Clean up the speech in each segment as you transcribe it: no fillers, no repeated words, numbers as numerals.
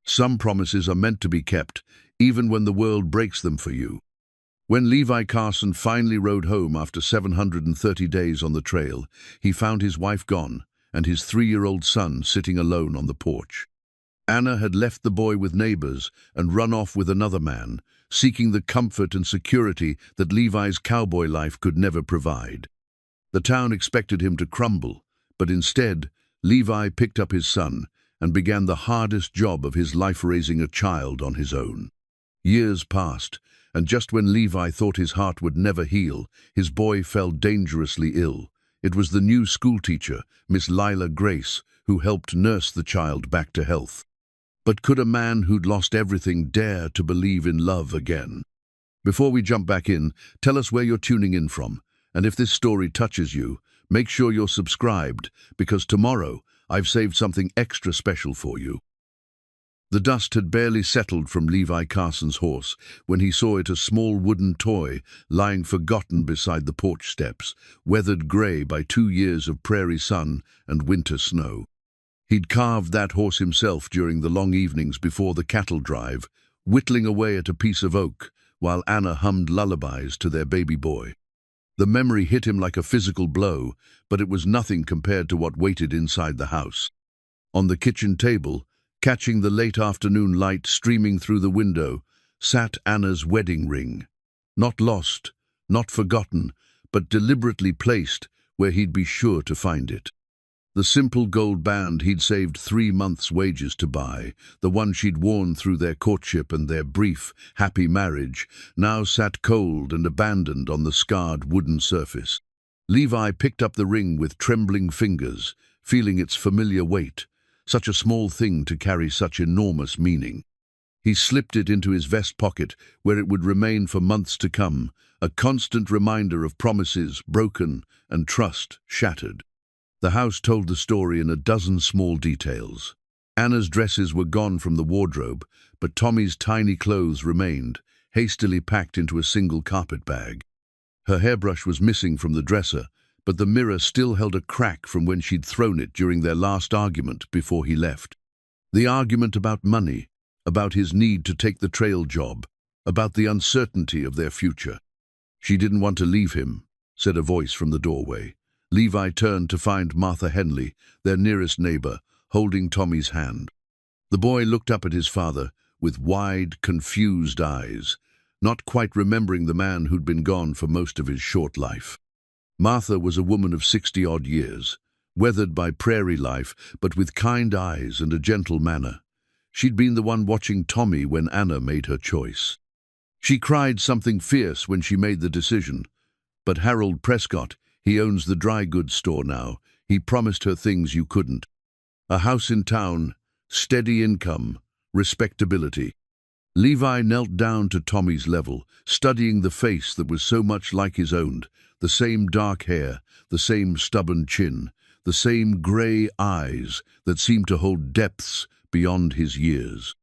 Some promises are meant to be kept, even when the world breaks them for you. When Levi Carson finally rode home after 730 days on the trail, he found his wife gone and his 3-year-old son sitting alone on the porch. Anna had left the boy with neighbors and run off with another man, seeking the comfort and security that Levi's cowboy life could never provide. The town expected him to crumble, but instead, Levi picked up his son and began the hardest job of his life, raising a child on his own. Years passed, and just when Levi thought his heart would never heal, his boy fell dangerously ill. It was the new schoolteacher, Miss Lila Grace, who helped nurse the child back to health. But could a man who'd lost everything dare to believe in love again? Before we jump back in, tell us where you're tuning in from, and if this story touches you, make sure you're subscribed, because tomorrow I've saved something extra special for you. The dust had barely settled from Levi Carson's horse when he saw it, a small wooden toy lying forgotten beside the porch steps, weathered grey by 2 years of prairie sun and winter snow. He'd carved that horse himself during the long evenings before the cattle drive, whittling away at a piece of oak while Anna hummed lullabies to their baby boy. The memory hit him like a physical blow, but it was nothing compared to what waited inside the house. On the kitchen table, catching the late afternoon light streaming through the window, sat Anna's wedding ring. Not lost, not forgotten, but deliberately placed where he'd be sure to find it. The simple gold band he'd saved 3 months' wages to buy, the one she'd worn through their courtship and their brief, happy marriage, now sat cold and abandoned on the scarred wooden surface. Levi picked up the ring with trembling fingers, feeling its familiar weight, such a small thing to carry such enormous meaning. He slipped it into his vest pocket, where it would remain for months to come, a constant reminder of promises broken and trust shattered. The house told the story in a dozen small details. Anna's dresses were gone from the wardrobe, but Tommy's tiny clothes remained, hastily packed into a single carpet bag. Her hairbrush was missing from the dresser, but the mirror still held a crack from when she'd thrown it during their last argument before he left. The argument about money, about his need to take the trail job, about the uncertainty of their future. "She didn't want to leave him," said a voice from the doorway. Levi turned to find Martha Henley, their nearest neighbor, holding Tommy's hand. The boy looked up at his father with wide, confused eyes, not quite remembering the man who'd been gone for most of his short life. Martha was a woman of 60-odd years, weathered by prairie life, but with kind eyes and a gentle manner. She'd been the one watching Tommy when Anna made her choice. She cried something fierce when she made the decision, but Harold Prescott, he owns the dry goods store now, he promised her things you couldn't. A house in town, steady income, respectability. Levi knelt down to Tommy's level, studying the face that was so much like his own, the same dark hair, the same stubborn chin, the same grey eyes that seemed to hold depths beyond his years.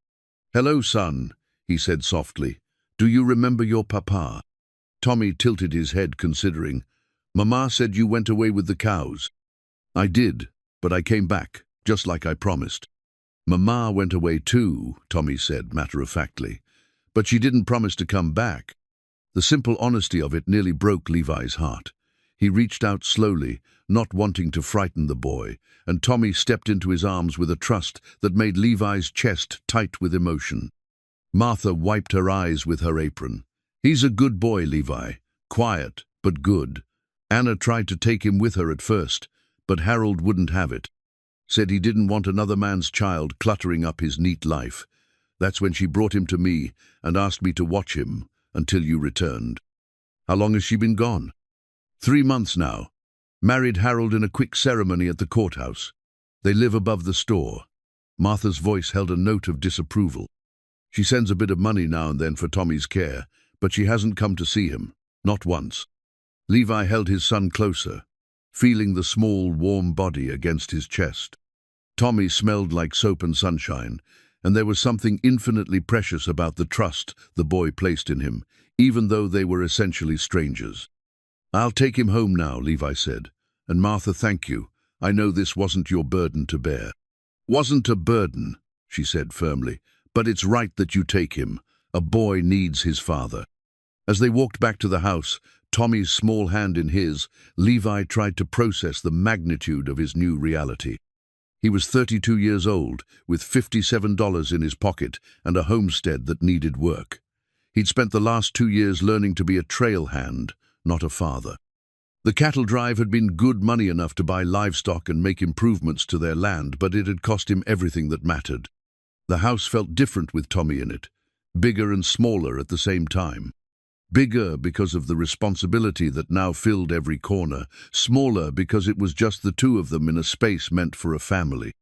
"Hello, son," he said softly. "Do you remember your papa?" Tommy tilted his head, considering. "Mama said you went away with the cows." "I did, but I came back, just like I promised." "Mama went away too," Tommy said matter-of-factly, "but she didn't promise to come back." The simple honesty of it nearly broke Levi's heart. He reached out slowly, not wanting to frighten the boy, and Tommy stepped into his arms with a trust that made Levi's chest tight with emotion. Martha wiped her eyes with her apron. "He's a good boy, Levi. Quiet, but good. Anna tried to take him with her at first, but Harold wouldn't have it. Said he didn't want another man's child cluttering up his neat life. That's when she brought him to me and asked me to watch him until you returned." "How long has she been gone?" 3 months now. Married Harold in a quick ceremony at the courthouse. They live above the store." Martha's voice held a note of disapproval. "She sends a bit of money now and then for Tommy's care, but she hasn't come to see him, not once." Levi held his son closer, feeling the small, warm body against his chest. Tommy smelled like soap and sunshine, and there was something infinitely precious about the trust the boy placed in him, even though they were essentially strangers. "I'll take him home now," Levi said. "And Martha, thank you. I know this wasn't your burden to bear." "Wasn't a burden," she said firmly, "but it's right that you take him. A boy needs his father." As they walked back to the house, Tommy's small hand in his, Levi tried to process the magnitude of his new reality. He was 32 years old, with $57 in his pocket and a homestead that needed work. He'd spent the last 2 years learning to be a trail hand, not a father. The cattle drive had been good money enough to buy livestock and make improvements to their land, but it had cost him everything that mattered. The house felt different with Tommy in it, bigger and smaller at the same time. Bigger because of the responsibility that now filled every corner, smaller because it was just the two of them in a space meant for a family.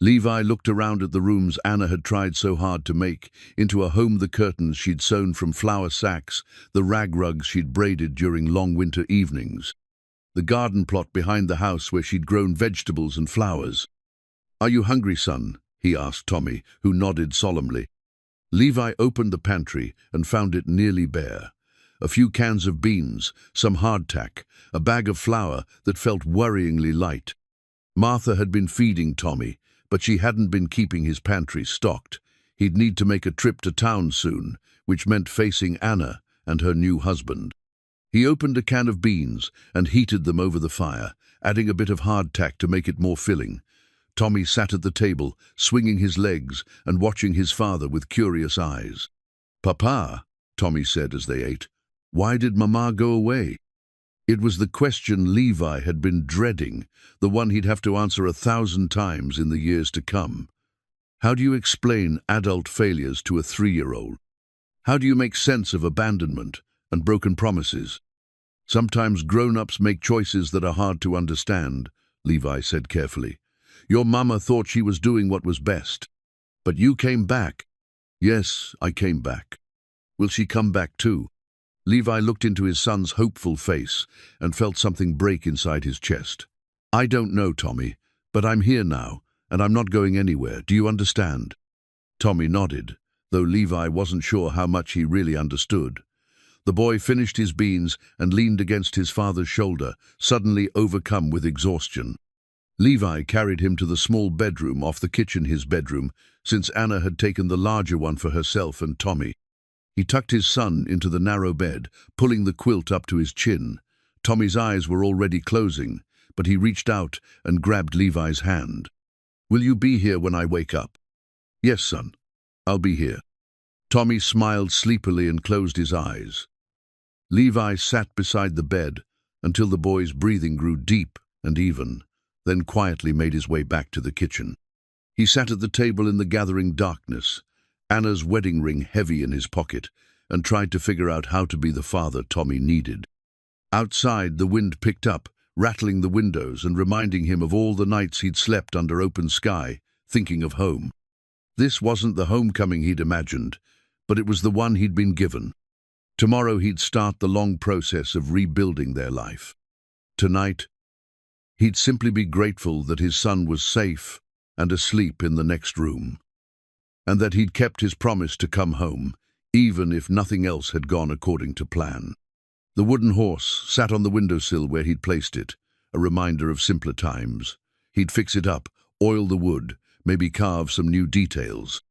Levi looked around at the rooms Anna had tried so hard to make, into a home the curtains she'd sewn from flour sacks, the rag rugs she'd braided during long winter evenings, the garden plot behind the house where she'd grown vegetables and flowers. "Are you hungry, son?" he asked Tommy, who nodded solemnly. Levi opened the pantry and found it nearly bare. A few cans of beans, some hardtack, a bag of flour that felt worryingly light. Martha had been feeding Tommy, but she hadn't been keeping his pantry stocked. He'd need to make a trip to town soon, which meant facing Anna and her new husband. He opened a can of beans and heated them over the fire, adding a bit of hardtack to make it more filling. Tommy sat at the table, swinging his legs and watching his father with curious eyes. "Papa," Tommy said as they ate, "why did Mama go away?" It was the question Levi had been dreading, the one he'd have to answer 1,000 times in the years to come. How do you explain adult failures to a 3-year-old? How do you make sense of abandonment and broken promises? "Sometimes grown-ups make choices that are hard to understand," Levi said carefully. "Your mama thought she was doing what was best. But you came back." "Yes, I came back. Will she come back too?" Levi looked into his son's hopeful face and felt something break inside his chest. "I don't know, Tommy, but I'm here now, and I'm not going anywhere. Do you understand?" Tommy nodded, though Levi wasn't sure how much he really understood. The boy finished his beans and leaned against his father's shoulder, suddenly overcome with exhaustion. Levi carried him to the small bedroom off the kitchen, his bedroom, since Anna had taken the larger one for herself and Tommy. He tucked his son into the narrow bed, pulling the quilt up to his chin. Tommy's eyes were already closing, but he reached out and grabbed Levi's hand. "Will you be here when I wake up?" "Yes, son. I'll be here." Tommy smiled sleepily and closed his eyes. Levi sat beside the bed until the boy's breathing grew deep and even, then quietly made his way back to the kitchen. He sat at the table in the gathering darkness, Anna's wedding ring heavy in his pocket, and tried to figure out how to be the father Tommy needed. Outside, the wind picked up, rattling the windows and reminding him of all the nights he'd slept under open sky, thinking of home. This wasn't the homecoming he'd imagined, but it was the one he'd been given. Tomorrow he'd start the long process of rebuilding their life. Tonight, he'd simply be grateful that his son was safe and asleep in the next room, and that he'd kept his promise to come home, even if nothing else had gone according to plan. The wooden horse sat on the windowsill where he'd placed it, a reminder of simpler times. He'd fix it up, oil the wood, maybe carve some new details.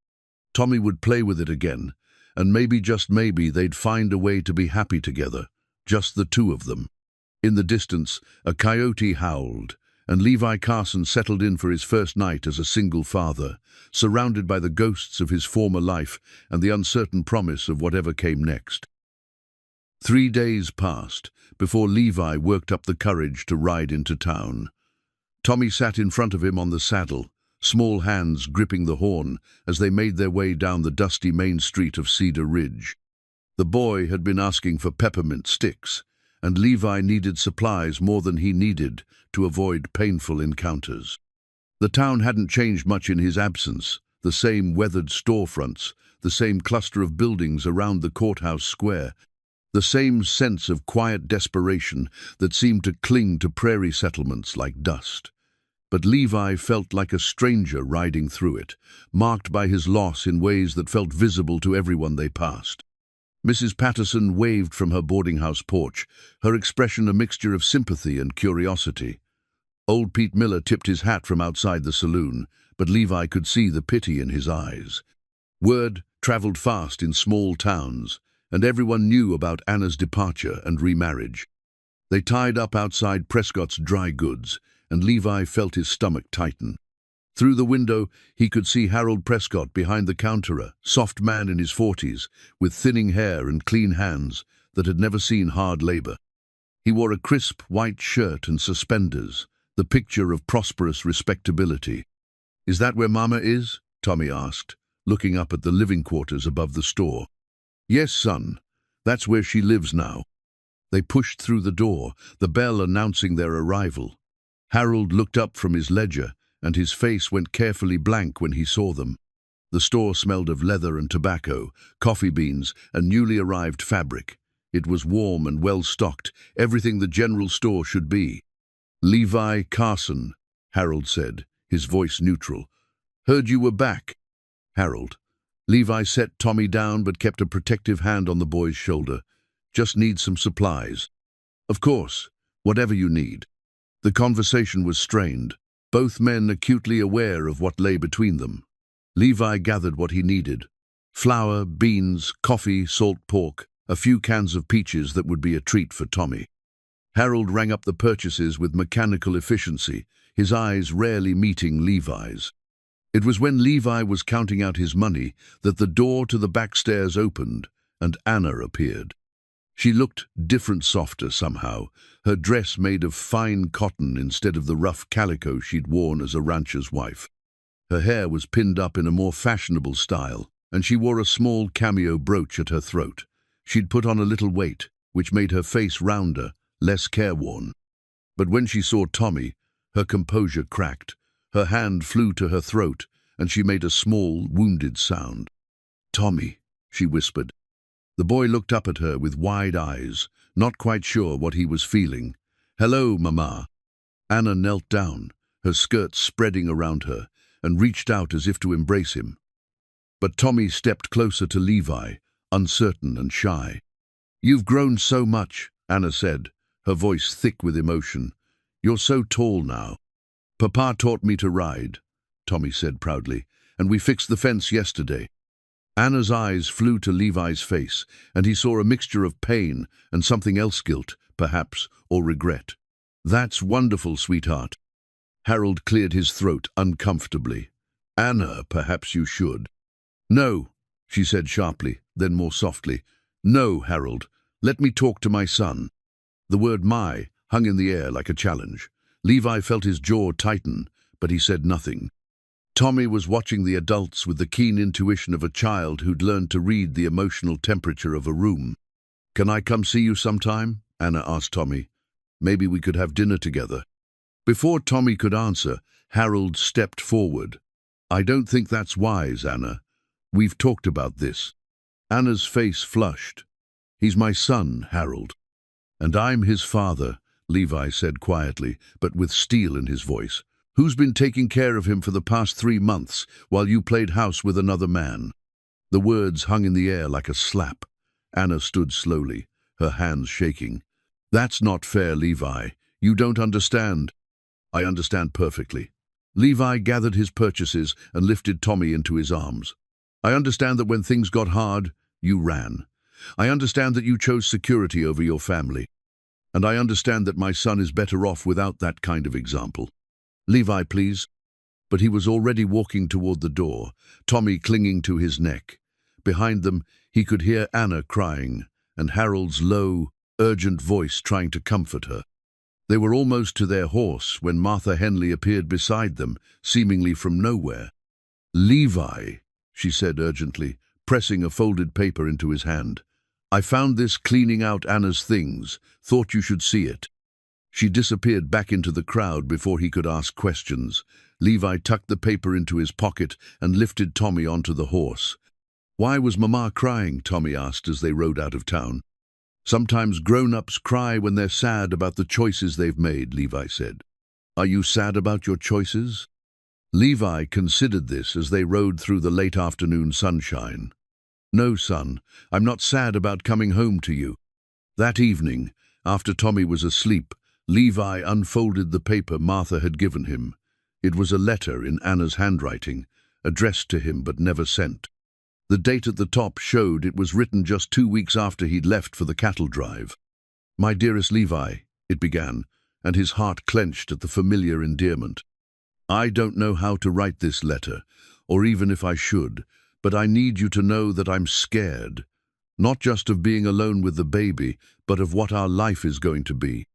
Tommy would play with it again, and maybe, just maybe, they'd find a way to be happy together, just the two of them. In the distance, a coyote howled, and Levi Carson settled in for his first night as a single father, surrounded by the ghosts of his former life and the uncertain promise of whatever came next. 3 days passed before Levi worked up the courage to ride into town. Tommy sat in front of him on the saddle, small hands gripping the horn as they made their way down the dusty main street of Cedar Ridge. The boy had been asking for peppermint sticks, and Levi needed supplies more than he needed to avoid painful encounters. The town hadn't changed much in his absence, the same weathered storefronts, the same cluster of buildings around the courthouse square, the same sense of quiet desperation that seemed to cling to prairie settlements like dust. But Levi felt like a stranger riding through it, marked by his loss in ways that felt visible to everyone they passed. Mrs. Patterson waved from her boarding-house porch, her expression a mixture of sympathy and curiosity. Old Pete Miller tipped his hat from outside the saloon, but Levi could see the pity in his eyes. Word traveled fast in small towns, and everyone knew about Anna's departure and remarriage. They tied up outside Prescott's dry goods, and Levi felt his stomach tighten. Through the window, he could see Harold Prescott behind the counter, a soft man in his 40s, with thinning hair and clean hands that had never seen hard labor. He wore a crisp white shirt and suspenders, the picture of prosperous respectability. "Is that where Mama is?" Tommy asked, looking up at the living quarters above the store. "Yes, son. That's where she lives now." They pushed through the door, the bell announcing their arrival. Harold looked up from his ledger, and his face went carefully blank when he saw them. The store smelled of leather and tobacco, coffee beans, and newly arrived fabric. It was warm and well-stocked, everything the general store should be. "Levi Carson," Harold said, his voice neutral. "Heard you were back." "Harold." Levi set Tommy down but kept a protective hand on the boy's shoulder. "Just need some supplies." "Of course, whatever you need." The conversation was strained, both men acutely aware of what lay between them. Levi gathered what he needed: flour, beans, coffee, salt pork, a few cans of peaches that would be a treat for Tommy. Harold rang up the purchases with mechanical efficiency, his eyes rarely meeting Levi's. It was when Levi was counting out his money that the door to the back stairs opened and Anna appeared. She looked different, softer somehow, her dress made of fine cotton instead of the rough calico she'd worn as a rancher's wife. Her hair was pinned up in a more fashionable style, and she wore a small cameo brooch at her throat. She'd put on a little weight, which made her face rounder, less careworn. But when she saw Tommy, her composure cracked. Her hand flew to her throat, and she made a small, wounded sound. "Tommy," she whispered. The boy looked up at her with wide eyes, not quite sure what he was feeling. "Hello, Mama." Anna knelt down, her skirt spreading around her, and reached out as if to embrace him. But Tommy stepped closer to Levi, uncertain and shy. "You've grown so much," Anna said, her voice thick with emotion. "You're so tall now." "Papa taught me to ride," Tommy said proudly, "and we fixed the fence yesterday." Anna's eyes flew to Levi's face, and he saw a mixture of pain and something else, guilt, perhaps, or regret. "That's wonderful, sweetheart." Harold cleared his throat uncomfortably. "Anna, perhaps you should." "No," she said sharply, then more softly. "No, Harold, let me talk to my son." The word "my" hung in the air like a challenge. Levi felt his jaw tighten, but he said nothing. Tommy was watching the adults with the keen intuition of a child who'd learned to read the emotional temperature of a room. "Can I come see you sometime?" Anna asked Tommy. "Maybe we could have dinner together." Before Tommy could answer, Harold stepped forward. "I don't think that's wise, Anna. We've talked about this." Anna's face flushed. "He's my son, Harold." "And I'm his father," Levi said quietly, but with steel in his voice. "Who's been taking care of him for the past 3 months while you played house with another man?" The words hung in the air like a slap. Anna stood slowly, her hands shaking. "That's not fair, Levi. You don't understand." "I understand perfectly." Levi gathered his purchases and lifted Tommy into his arms. "I understand that when things got hard, you ran. I understand that you chose security over your family. And I understand that my son is better off without that kind of example. Levi, please." But he was already walking toward the door, Tommy clinging to his neck. Behind them, he could hear Anna crying, and Harold's low, urgent voice trying to comfort her. They were almost to their horse when Martha Henley appeared beside them, seemingly from nowhere. "Levi," she said urgently, pressing a folded paper into his hand. "I found this cleaning out Anna's things. Thought you should see it." She disappeared back into the crowd before he could ask questions. Levi tucked the paper into his pocket and lifted Tommy onto the horse. "Why was Mama crying?" Tommy asked as they rode out of town. "Sometimes grown-ups cry when they're sad about the choices they've made," Levi said. "Are you sad about your choices?" Levi considered this as they rode through the late afternoon sunshine. "No, son, I'm not sad about coming home to you." That evening, after Tommy was asleep, Levi unfolded the paper Martha had given him. It was a letter in Anna's handwriting, addressed to him but never sent. The date at the top showed it was written just 2 weeks after he'd left for the cattle drive. "My dearest Levi," it began, and his heart clenched at the familiar endearment. "I don't know how to write this letter, or even if I should, but I need you to know that I'm scared, not just of being alone with the baby, but of what our life is going to be.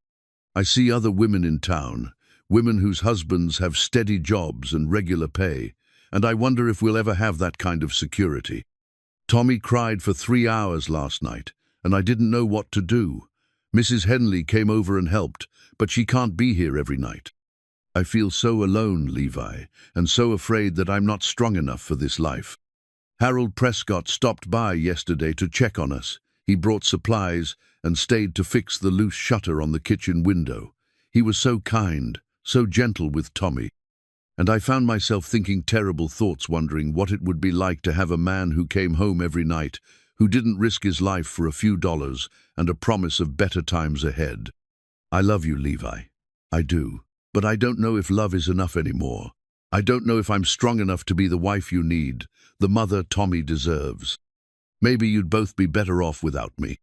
I see other women in town, women whose husbands have steady jobs and regular pay, and I wonder if we'll ever have that kind of security. Tommy cried for 3 hours last night, and I didn't know what to do. Mrs. Henley came over and helped, but she can't be here every night. I feel so alone, Levi, and so afraid that I'm not strong enough for this life. Harold Prescott stopped by yesterday to check on us. He brought supplies and stayed to fix the loose shutter on the kitchen window. He was so kind, so gentle with Tommy. And I found myself thinking terrible thoughts, wondering what it would be like to have a man who came home every night, who didn't risk his life for a few dollars and a promise of better times ahead. I love you, Levi. I do. But I don't know if love is enough anymore. I don't know if I'm strong enough to be the wife you need, the mother Tommy deserves. Maybe you'd both be better off without me.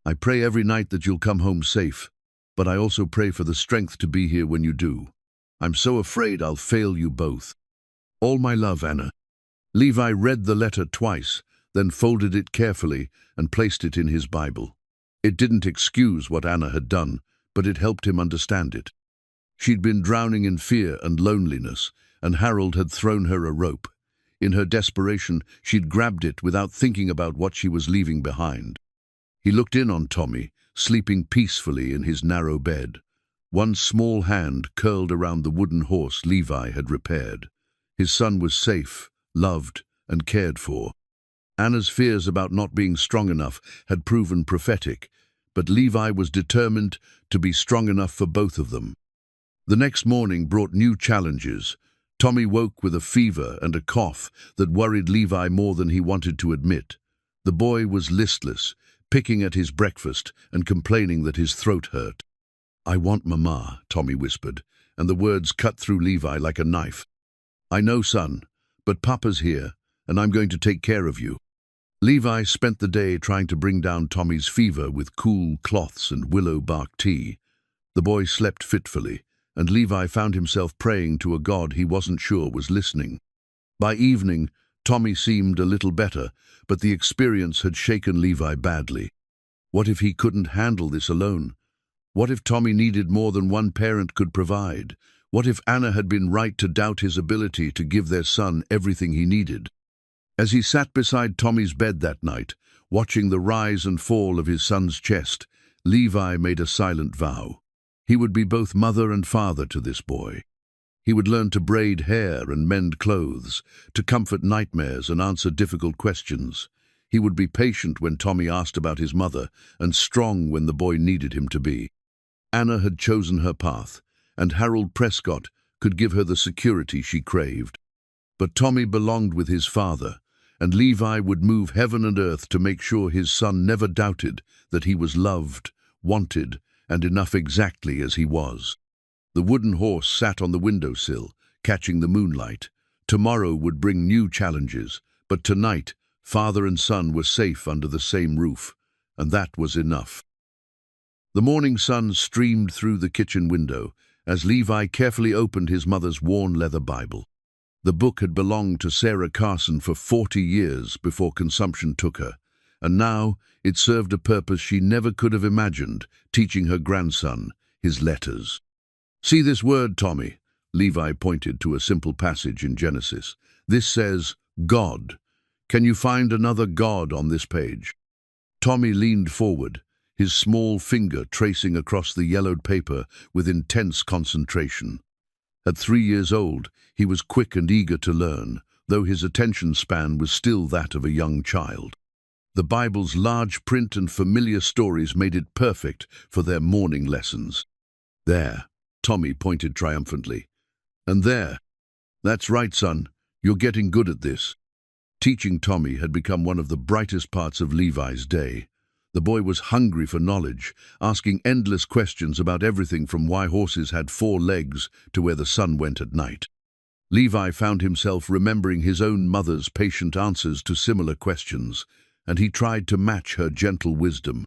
I pray every night that you'll come home safe, but I also pray for the strength to be here when you do. I'm so afraid I'll fail you both. All my love, Anna." Levi read the letter twice, then folded it carefully and placed it in his Bible. It didn't excuse what Anna had done, but it helped him understand it. She'd been drowning in fear and loneliness, and Harold had thrown her a rope. In her desperation, she'd grabbed it without thinking about what she was leaving behind. He looked in on Tommy, sleeping peacefully in his narrow bed. One small hand curled around the wooden horse Levi had repaired. His son was safe, loved, and cared for. Anna's fears about not being strong enough had proven prophetic, but Levi was determined to be strong enough for both of them. The next morning brought new challenges. Tommy woke with a fever and a cough that worried Levi more than he wanted to admit. The boy was listless, picking at his breakfast and complaining that his throat hurt. "I want Mama," Tommy whispered, and the words cut through Levi like a knife. "I know, son, but Papa's here, and I'm going to take care of you." Levi spent the day trying to bring down Tommy's fever with cool cloths and willow bark tea. The boy slept fitfully, and Levi found himself praying to a God he wasn't sure was listening. By evening, Tommy seemed a little better, but the experience had shaken Levi badly. What if he couldn't handle this alone? What if Tommy needed more than one parent could provide? What if Anna had been right to doubt his ability to give their son everything he needed? As he sat beside Tommy's bed that night, watching the rise and fall of his son's chest, Levi made a silent vow. He would be both mother and father to this boy. He would learn to braid hair and mend clothes, to comfort nightmares and answer difficult questions. He would be patient when Tommy asked about his mother, and strong when the boy needed him to be. Anna had chosen her path, and Harold Prescott could give her the security she craved. But Tommy belonged with his father, and Levi would move heaven and earth to make sure his son never doubted that he was loved, wanted, and enough exactly as he was. The wooden horse sat on the windowsill, catching the moonlight. Tomorrow would bring new challenges, but tonight, father and son were safe under the same roof, and that was enough. The morning sun streamed through the kitchen window as Levi carefully opened his mother's worn leather Bible. The book had belonged to Sarah Carson for 40 years before consumption took her, and now it served a purpose she never could have imagined, teaching her grandson his letters. "See this word, Tommy?" Levi pointed to a simple passage in Genesis. "This says, God. Can you find another God on this page?" Tommy leaned forward, his small finger tracing across the yellowed paper with intense concentration. At 3 years old, he was quick and eager to learn, though his attention span was still that of a young child. The Bible's large print and familiar stories made it perfect for their morning lessons. "There," Tommy pointed triumphantly. "And there. That's right, son. You're getting good at this." Teaching Tommy had become one of the brightest parts of Levi's day. The boy was hungry for knowledge, asking endless questions about everything from why horses had 4 legs to where the sun went at night. Levi found himself remembering his own mother's patient answers to similar questions, and he tried to match her gentle wisdom.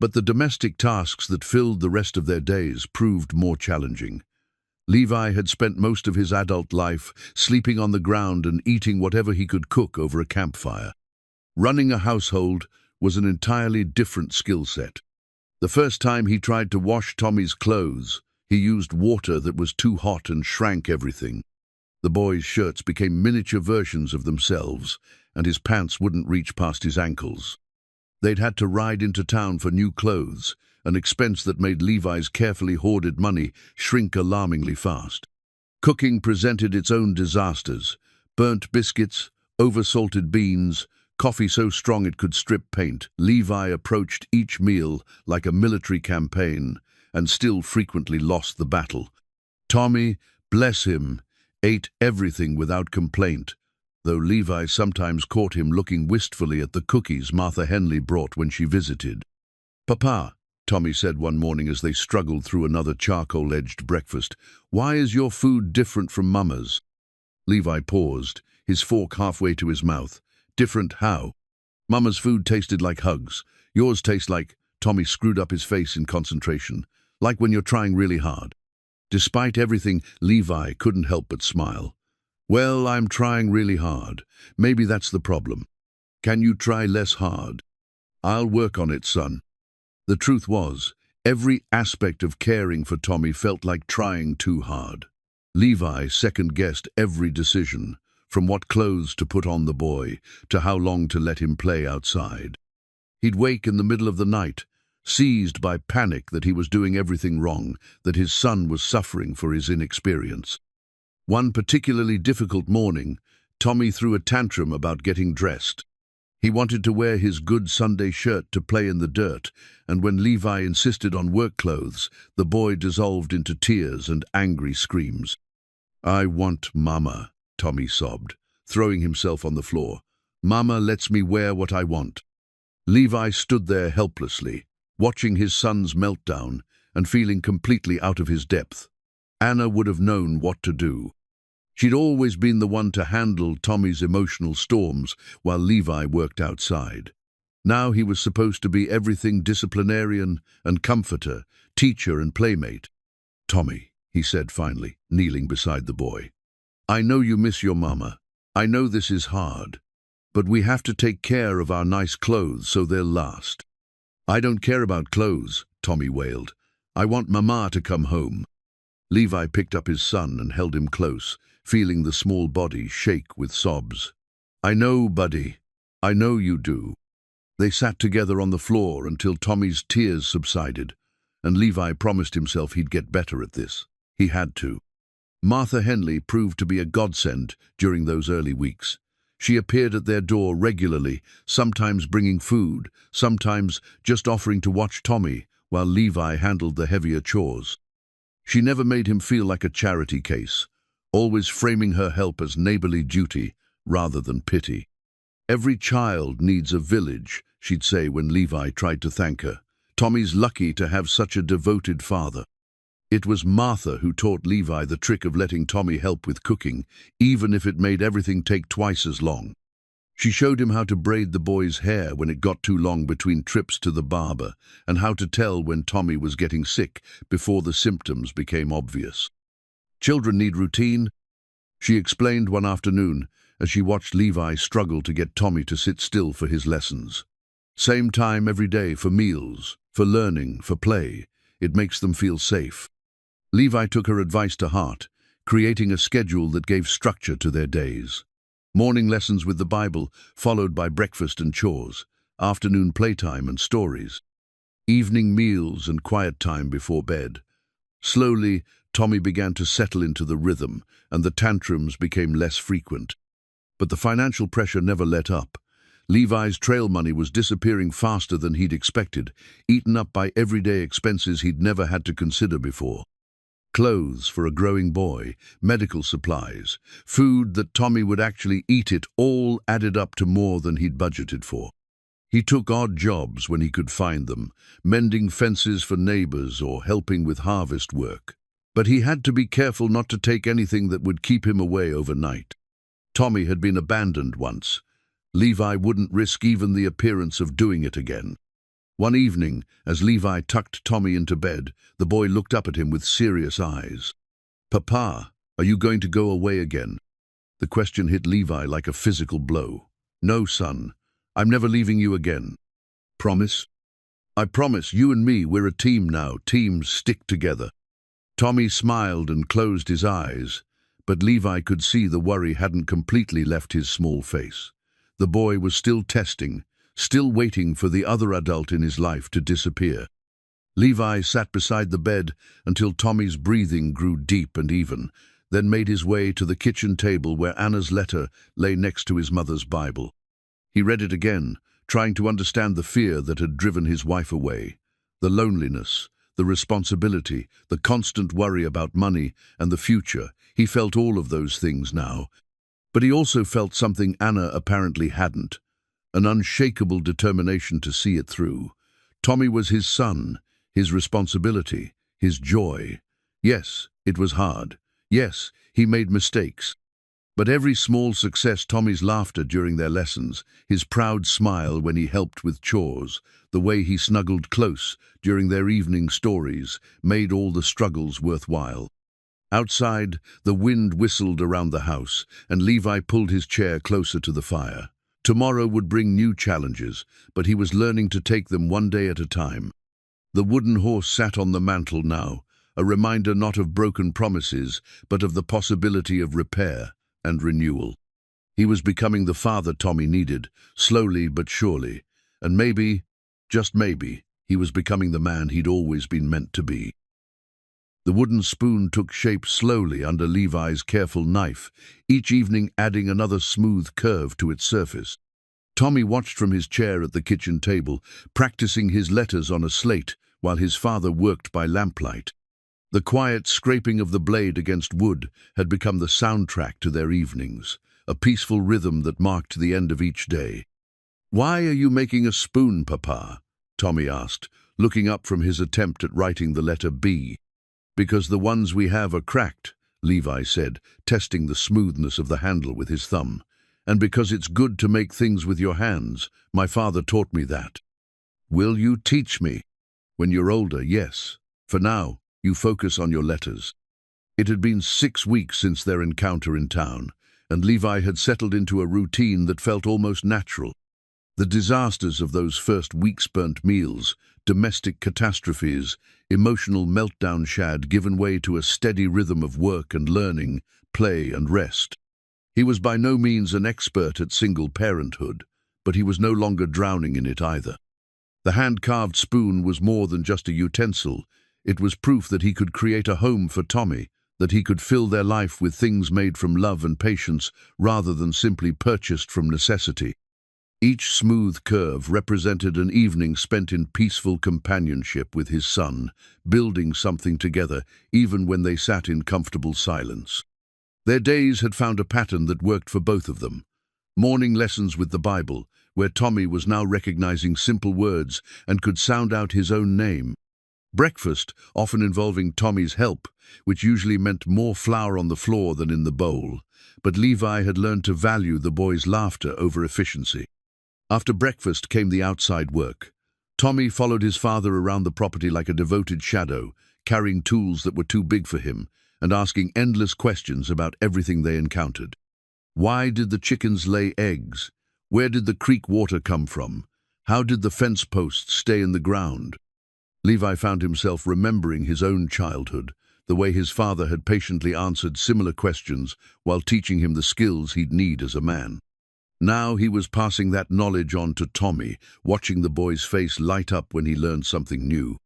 But the domestic tasks that filled the rest of their days proved more challenging. Levi had spent most of his adult life sleeping on the ground and eating whatever he could cook over a campfire. Running a household was an entirely different skill set. The first time he tried to wash Tommy's clothes, he used water that was too hot and shrank everything. The boy's shirts became miniature versions of themselves, and his pants wouldn't reach past his ankles. They'd had to ride into town for new clothes, an expense that made Levi's carefully hoarded money shrink alarmingly fast. Cooking presented its own disasters: burnt biscuits, oversalted beans, coffee so strong it could strip paint. Levi approached each meal like a military campaign and still frequently lost the battle. Tommy, bless him, ate everything without complaint, though Levi sometimes caught him looking wistfully at the cookies Martha Henley brought when she visited. "Papa," Tommy said one morning as they struggled through another charcoal-edged breakfast, "why is your food different from Mama's?" Levi paused, his fork halfway to his mouth. "Different how?" "Mama's food tasted like hugs. Yours tastes like—" Tommy screwed up his face in concentration. "Like when you're trying really hard." Despite everything, Levi couldn't help but smile. "Well, I'm trying really hard. Maybe that's the problem. Can you try less hard?" "I'll work on it, son." The truth was, every aspect of caring for Tommy felt like trying too hard. Levi second-guessed every decision, from what clothes to put on the boy to how long to let him play outside. He'd wake in the middle of the night, seized by panic that he was doing everything wrong, that his son was suffering for his inexperience. One particularly difficult morning, Tommy threw a tantrum about getting dressed. He wanted to wear his good Sunday shirt to play in the dirt, and when Levi insisted on work clothes, the boy dissolved into tears and angry screams. "I want Mama," Tommy sobbed, throwing himself on the floor. "Mama lets me wear what I want." Levi stood there helplessly, watching his son's meltdown and feeling completely out of his depth. Anna would have known what to do. She'd always been the one to handle Tommy's emotional storms while Levi worked outside. Now he was supposed to be everything: disciplinarian and comforter, teacher and playmate. "Tommy," he said finally, kneeling beside the boy, "I know you miss your mama. I know this is hard. But we have to take care of our nice clothes so they'll last." "I don't care about clothes," Tommy wailed. "I want Mama to come home." Levi picked up his son and held him close, feeling the small body shake with sobs. "I know, buddy. I know you do." They sat together on the floor until Tommy's tears subsided, and Levi promised himself he'd get better at this. He had to. Martha Henley proved to be a godsend during those early weeks. She appeared at their door regularly, sometimes bringing food, sometimes just offering to watch Tommy while Levi handled the heavier chores. She never made him feel like a charity case, always framing her help as neighborly duty rather than pity. "Every child needs a village," she'd say when Levi tried to thank her. "Tommy's lucky to have such a devoted father." It was Martha who taught Levi the trick of letting Tommy help with cooking, even if it made everything take twice as long. She showed him how to braid the boy's hair when it got too long between trips to the barber, and how to tell when Tommy was getting sick before the symptoms became obvious. "Children need routine," she explained one afternoon as she watched Levi struggle to get Tommy to sit still for his lessons. "Same time every day for meals, for learning, for play. It makes them feel safe." Levi took her advice to heart, creating a schedule that gave structure to their days. Morning lessons with the Bible, followed by breakfast and chores, afternoon playtime and stories, evening meals and quiet time before bed. Slowly, Tommy began to settle into the rhythm, and the tantrums became less frequent. But the financial pressure never let up. Levi's trail money was disappearing faster than he'd expected, eaten up by everyday expenses he'd never had to consider before. Clothes for a growing boy, medical supplies, food that Tommy would actually eat, it all added up to more than he'd budgeted for. He took odd jobs when he could find them, mending fences for neighbors or helping with harvest work. But he had to be careful not to take anything that would keep him away overnight. Tommy had been abandoned once. Levi wouldn't risk even the appearance of doing it again. One evening, as Levi tucked Tommy into bed, the boy looked up at him with serious eyes. "Papa, are you going to go away again?" The question hit Levi like a physical blow. "No, son. I'm never leaving you again." "Promise?" "I promise. You and me, we're a team now. Teams stick together." Tommy smiled and closed his eyes, but Levi could see the worry hadn't completely left his small face. The boy was still testing, still waiting for the other adult in his life to disappear. Levi sat beside the bed until Tommy's breathing grew deep and even, then made his way to the kitchen table where Anna's letter lay next to his mother's Bible. He read it again, trying to understand the fear that had driven his wife away, the loneliness, the responsibility, the constant worry about money and the future. He felt all of those things now, but he also felt something Anna apparently hadn't, an unshakable determination to see it through. Tommy was his son, his responsibility, his joy. Yes, it was hard. Yes, he made mistakes. But every small success, Tommy's laughter during their lessons, his proud smile when he helped with chores, the way he snuggled close during their evening stories, made all the struggles worthwhile. Outside, the wind whistled around the house, and Levi pulled his chair closer to the fire. Tomorrow would bring new challenges, but he was learning to take them one day at a time. The wooden horse sat on the mantel now, a reminder not of broken promises, but of the possibility of repair and renewal. He was becoming the father Tommy needed, slowly but surely, and maybe, just maybe, he was becoming the man he'd always been meant to be. The wooden spoon took shape slowly under Levi's careful knife, each evening adding another smooth curve to its surface. Tommy watched from his chair at the kitchen table, practicing his letters on a slate while his father worked by lamplight. The quiet scraping of the blade against wood had become the soundtrack to their evenings, a peaceful rhythm that marked the end of each day. "Why are you making a spoon, Papa?" Tommy asked, looking up from his attempt at writing the letter B. "Because the ones we have are cracked," Levi said, testing the smoothness of the handle with his thumb. "And because it's good to make things with your hands. My father taught me that." "Will you teach me?" "When you're older, yes. For now, you focus on your letters." It had been 6 weeks since their encounter in town, and Levi had settled into a routine that felt almost natural. The disasters of those first weeks, burnt meals, domestic catastrophes, emotional meltdowns had given way to a steady rhythm of work and learning, play and rest. He was by no means an expert at single parenthood, but he was no longer drowning in it either. The hand-carved spoon was more than just a utensil. It was proof that he could create a home for Tommy, that he could fill their life with things made from love and patience rather than simply purchased from necessity. Each smooth curve represented an evening spent in peaceful companionship with his son, building something together even when they sat in comfortable silence. Their days had found a pattern that worked for both of them. Morning lessons with the Bible, where Tommy was now recognizing simple words and could sound out his own name. Breakfast, often involving Tommy's help, which usually meant more flour on the floor than in the bowl, but Levi had learned to value the boy's laughter over efficiency. After breakfast came the outside work. Tommy followed his father around the property like a devoted shadow, carrying tools that were too big for him and asking endless questions about everything they encountered. Why did the chickens lay eggs? Where did the creek water come from? How did the fence posts stay in the ground? Levi found himself remembering his own childhood, the way his father had patiently answered similar questions while teaching him the skills he'd need as a man. Now he was passing that knowledge on to Tommy, watching the boy's face light up when he learned something new.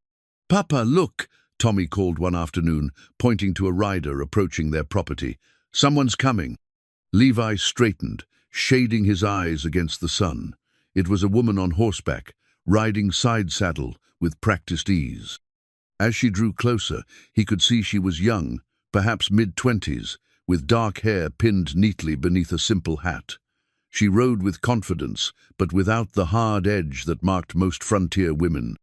"Papa, look!" Tommy called one afternoon, pointing to a rider approaching their property. "Someone's coming." Levi straightened, shading his eyes against the sun. It was a woman on horseback, riding side saddle with practiced ease. As she drew closer, he could see she was young, perhaps mid-20s, with dark hair pinned neatly beneath a simple hat. She rode with confidence, but without the hard edge that marked most frontier women.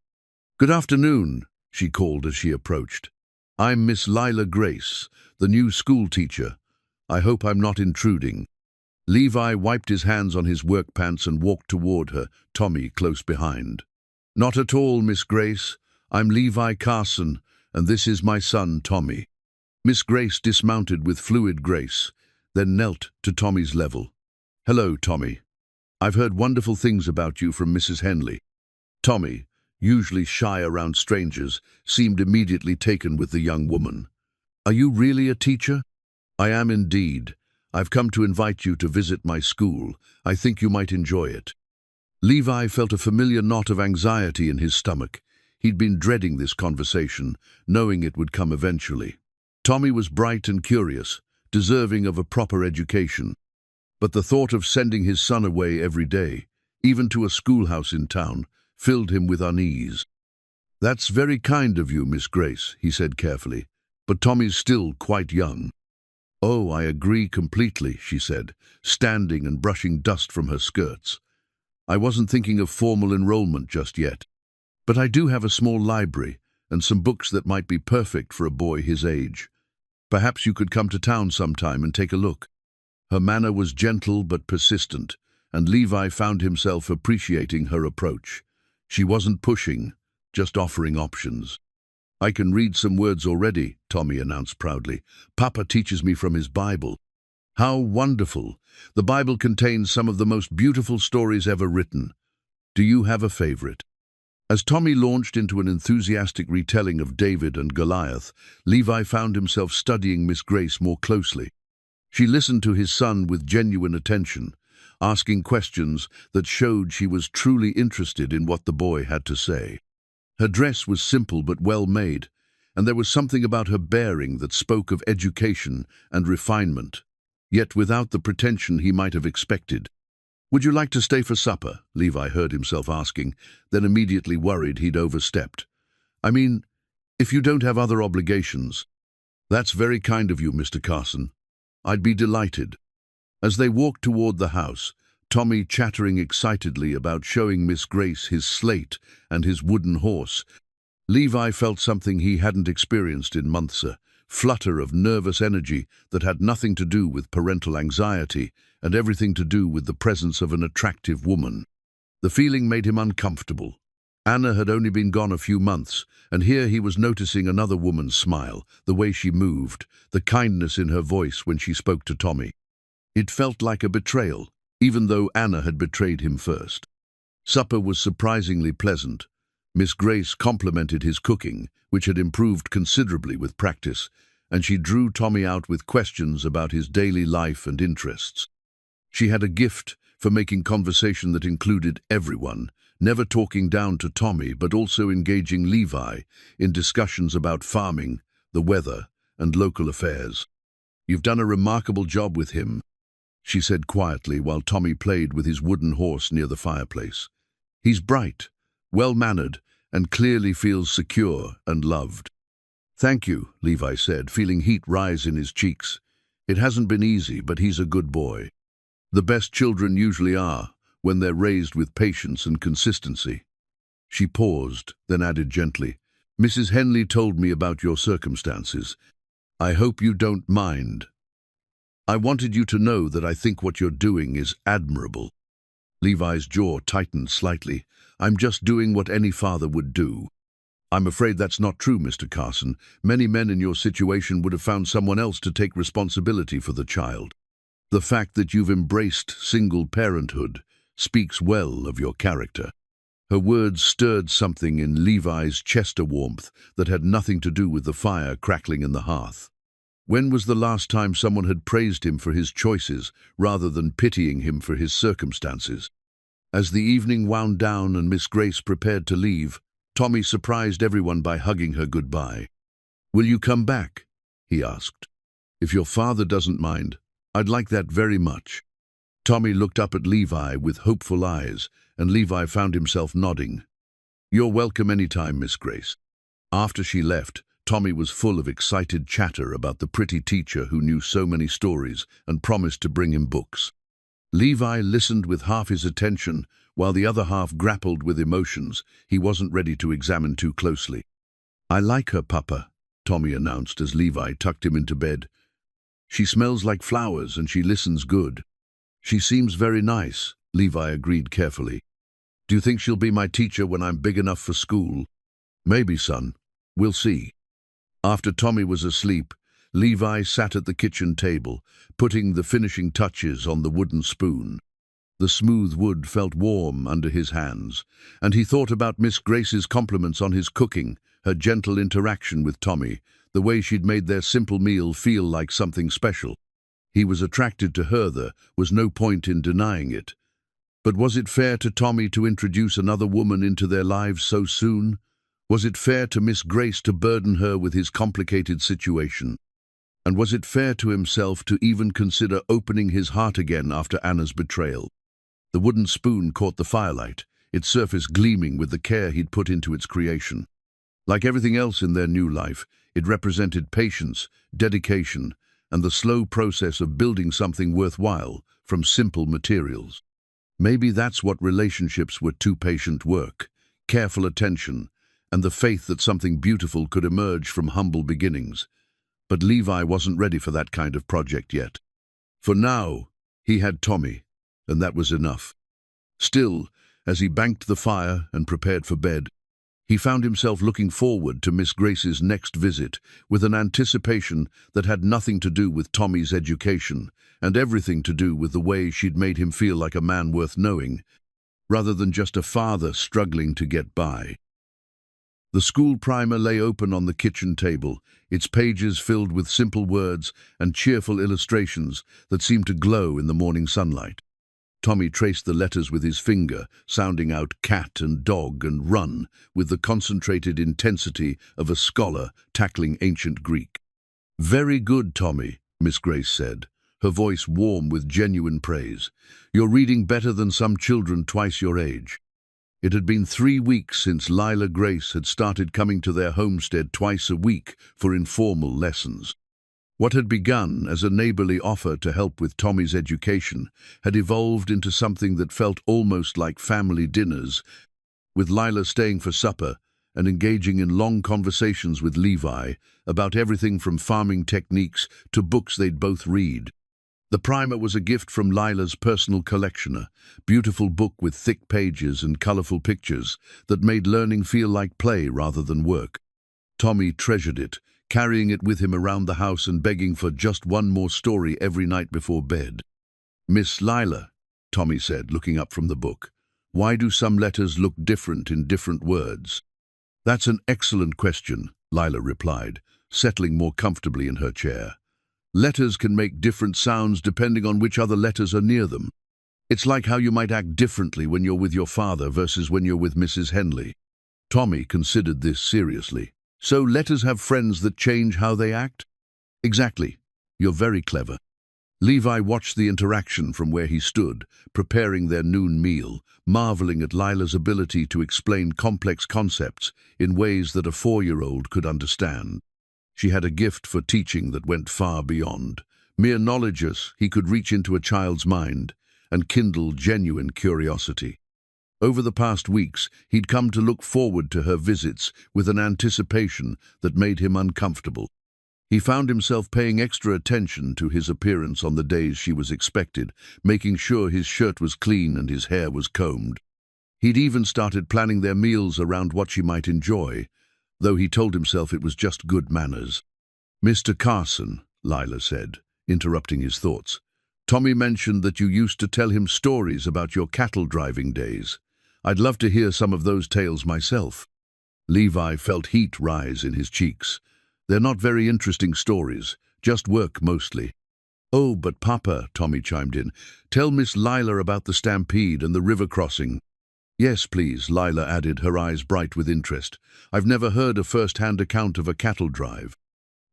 "Good afternoon," she called as she approached. I'm Miss Lila Grace, the new school teacher. I hope I'm not intruding." Levi wiped his hands on his work pants and walked toward her, Tommy close behind. "Not at all, Miss Grace. I'm Levi Carson, and this is my son, Tommy." Miss Grace dismounted with fluid grace, then knelt to Tommy's level. "Hello, Tommy. I've heard wonderful things about you from Mrs. Henley." Tommy, usually shy around strangers, seemed immediately taken with the young woman. "Are you really a teacher?" "I am indeed. I've come to invite you to visit my school. I think you might enjoy it." Levi felt a familiar knot of anxiety in his stomach. He'd been dreading this conversation, knowing it would come eventually. Tommy was bright and curious, deserving of a proper education. But the thought of sending his son away every day, even to a schoolhouse in town, filled him with unease. "That's very kind of you, Miss Grace," he said carefully, "but Tommy's still quite young." "Oh, I agree completely," she said, standing and brushing dust from her skirts. "I wasn't thinking of formal enrollment just yet. But I do have a small library and some books that might be perfect for a boy his age. Perhaps you could come to town sometime and take a look." Her manner was gentle but persistent, and Levi found himself appreciating her approach. She wasn't pushing, just offering options. "I can read some words already," Tommy announced proudly. "Papa teaches me from his Bible." "How wonderful! The Bible contains some of the most beautiful stories ever written. Do you have a favorite?" As Tommy launched into an enthusiastic retelling of David and Goliath, Levi found himself studying Miss Grace more closely. She listened to his son with genuine attention, asking questions that showed she was truly interested in what the boy had to say. Her dress was simple but well made, and there was something about her bearing that spoke of education and refinement, yet without the pretension he might have expected. "Would you like to stay for supper?" Levi heard himself asking, then immediately worried he'd overstepped. "I mean, if you don't have other obligations." "That's very kind of you, Mr. Carson. I'd be delighted." As they walked toward the house, Tommy chattering excitedly about showing Miss Grace his slate and his wooden horse, Levi felt something he hadn't experienced in months, a flutter of nervous energy that had nothing to do with parental anxiety and everything to do with the presence of an attractive woman. The feeling made him uncomfortable. Anna had only been gone a few months, and here he was noticing another woman's smile, the way she moved, the kindness in her voice when she spoke to Tommy. It felt like a betrayal, even though Anna had betrayed him first. Supper was surprisingly pleasant. Miss Grace complimented his cooking, which had improved considerably with practice, and she drew Tommy out with questions about his daily life and interests. She had a gift for making conversation that included everyone, never talking down to Tommy but also engaging Levi in discussions about farming, the weather, and local affairs. "You've done a remarkable job with him," she said quietly while Tommy played with his wooden horse near the fireplace. "He's bright, well-mannered, and clearly feels secure and loved." "Thank you," Levi said, feeling heat rise in his cheeks. "It hasn't been easy, but he's a good boy. The best children usually are, when they're raised with patience and consistency." She paused, then added gently, "Mrs. Henley told me about your circumstances. I hope you don't mind. I wanted you to know that I think what you're doing is admirable." Levi's jaw tightened slightly. "I'm just doing what any father would do." "I'm afraid that's not true, Mr. Carson. Many men in your situation would have found someone else to take responsibility for the child. The fact that you've embraced single parenthood speaks well of your character." Her words stirred something in Levi's chest, warmth that had nothing to do with the fire crackling in the hearth. When was the last time someone had praised him for his choices rather than pitying him for his circumstances? As the evening wound down and Miss Grace prepared to leave, Tommy surprised everyone by hugging her goodbye. "Will you come back?" he asked. "If your father doesn't mind, I'd like that very much." Tommy looked up at Levi with hopeful eyes, and Levi found himself nodding. "You're welcome anytime, Miss Grace." After she left, Tommy was full of excited chatter about the pretty teacher who knew so many stories and promised to bring him books. Levi listened with half his attention, while the other half grappled with emotions he wasn't ready to examine too closely. "I like her, Papa," Tommy announced as Levi tucked him into bed. "She smells like flowers and she listens good." "She seems very nice," Levi agreed carefully. "Do you think she'll be my teacher when I'm big enough for school?" "Maybe, son. We'll see." After Tommy was asleep, Levi sat at the kitchen table, putting the finishing touches on the wooden spoon. The smooth wood felt warm under his hands, and he thought about Miss Grace's compliments on his cooking, her gentle interaction with Tommy, the way she'd made their simple meal feel like something special. He was attracted to her, there was no point in denying it. But was it fair to Tommy to introduce another woman into their lives so soon? Was it fair to Miss Grace to burden her with his complicated situation? And was it fair to himself to even consider opening his heart again after Anna's betrayal? The wooden spoon caught the firelight, its surface gleaming with the care he'd put into its creation. Like everything else in their new life, it represented patience, dedication, and the slow process of building something worthwhile from simple materials. Maybe that's what relationships were: too patient work, careful attention, and the faith that something beautiful could emerge from humble beginnings. But Levi wasn't ready for that kind of project yet. For now, he had Tommy, and that was enough. Still, as he banked the fire and prepared for bed, he found himself looking forward to Miss Grace's next visit with an anticipation that had nothing to do with Tommy's education and everything to do with the way she'd made him feel like a man worth knowing, rather than just a father struggling to get by. The school primer lay open on the kitchen table, its pages filled with simple words and cheerful illustrations that seemed to glow in the morning sunlight. Tommy traced the letters with his finger, sounding out cat and dog and run with the concentrated intensity of a scholar tackling ancient Greek. "Very good, Tommy," Miss Grace said, her voice warm with genuine praise. "You're reading better than some children twice your age." It had been 3 weeks since Lila Grace had started coming to their homestead twice a week for informal lessons. What had begun as a neighborly offer to help with Tommy's education had evolved into something that felt almost like family dinners, with Lila staying for supper and engaging in long conversations with Levi about everything from farming techniques to books they'd both read. The primer was a gift from Lila's personal collection, a beautiful book with thick pages and colorful pictures that made learning feel like play rather than work. Tommy treasured it, carrying it with him around the house and begging for just one more story every night before bed. "Miss Lila," Tommy said, looking up from the book, "why do some letters look different in different words?" "That's an excellent question," Lila replied, settling more comfortably in her chair. "Letters can make different sounds depending on which other letters are near them. It's like how you might act differently when you're with your father versus when you're with Mrs. Henley." Tommy considered this seriously. "So letters have friends that change how they act?" "Exactly. You're very clever." Levi watched the interaction from where he stood, preparing their noon meal, marveling at Lila's ability to explain complex concepts in ways that a 4-year-old could understand. She had a gift for teaching that went far beyond mere knowledge. He could reach into a child's mind and kindle genuine curiosity. Over the past weeks, he'd come to look forward to her visits with an anticipation that made him uncomfortable. He found himself paying extra attention to his appearance on the days she was expected, making sure his shirt was clean and his hair was combed. He'd even started planning their meals around what she might enjoy, though he told himself it was just good manners. "Mr. Carson," Lila said, interrupting his thoughts, "Tommy mentioned that you used to tell him stories about your cattle driving days. I'd love to hear some of those tales myself." Levi felt heat rise in his cheeks. "They're not very interesting stories, just work mostly." "Oh, but Papa," Tommy chimed in, "tell Miss Lila about the stampede and the river crossing." "Yes, please," Lila added, her eyes bright with interest. "I've never heard a first-hand account of a cattle drive."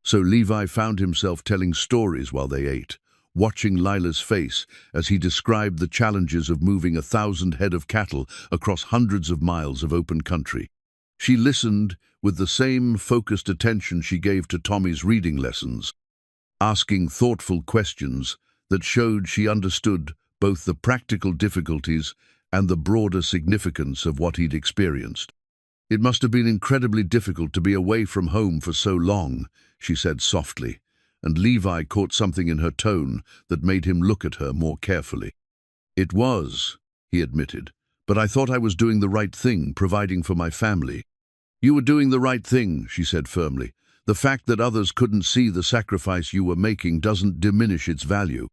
So Levi found himself telling stories while they ate, watching Lila's face as he described the challenges of moving 1,000 head of cattle across hundreds of miles of open country. She listened with the same focused attention she gave to Tommy's reading lessons, asking thoughtful questions that showed she understood both the practical difficulties and the broader significance of what he'd experienced. It must have been incredibly difficult to be away from home for so long, she said softly, and Levi caught something in her tone that made him look at her more carefully. It was, he admitted, but I thought I was doing the right thing, providing for my family. You were doing the right thing, she said firmly. The fact that others couldn't see the sacrifice you were making doesn't diminish its value.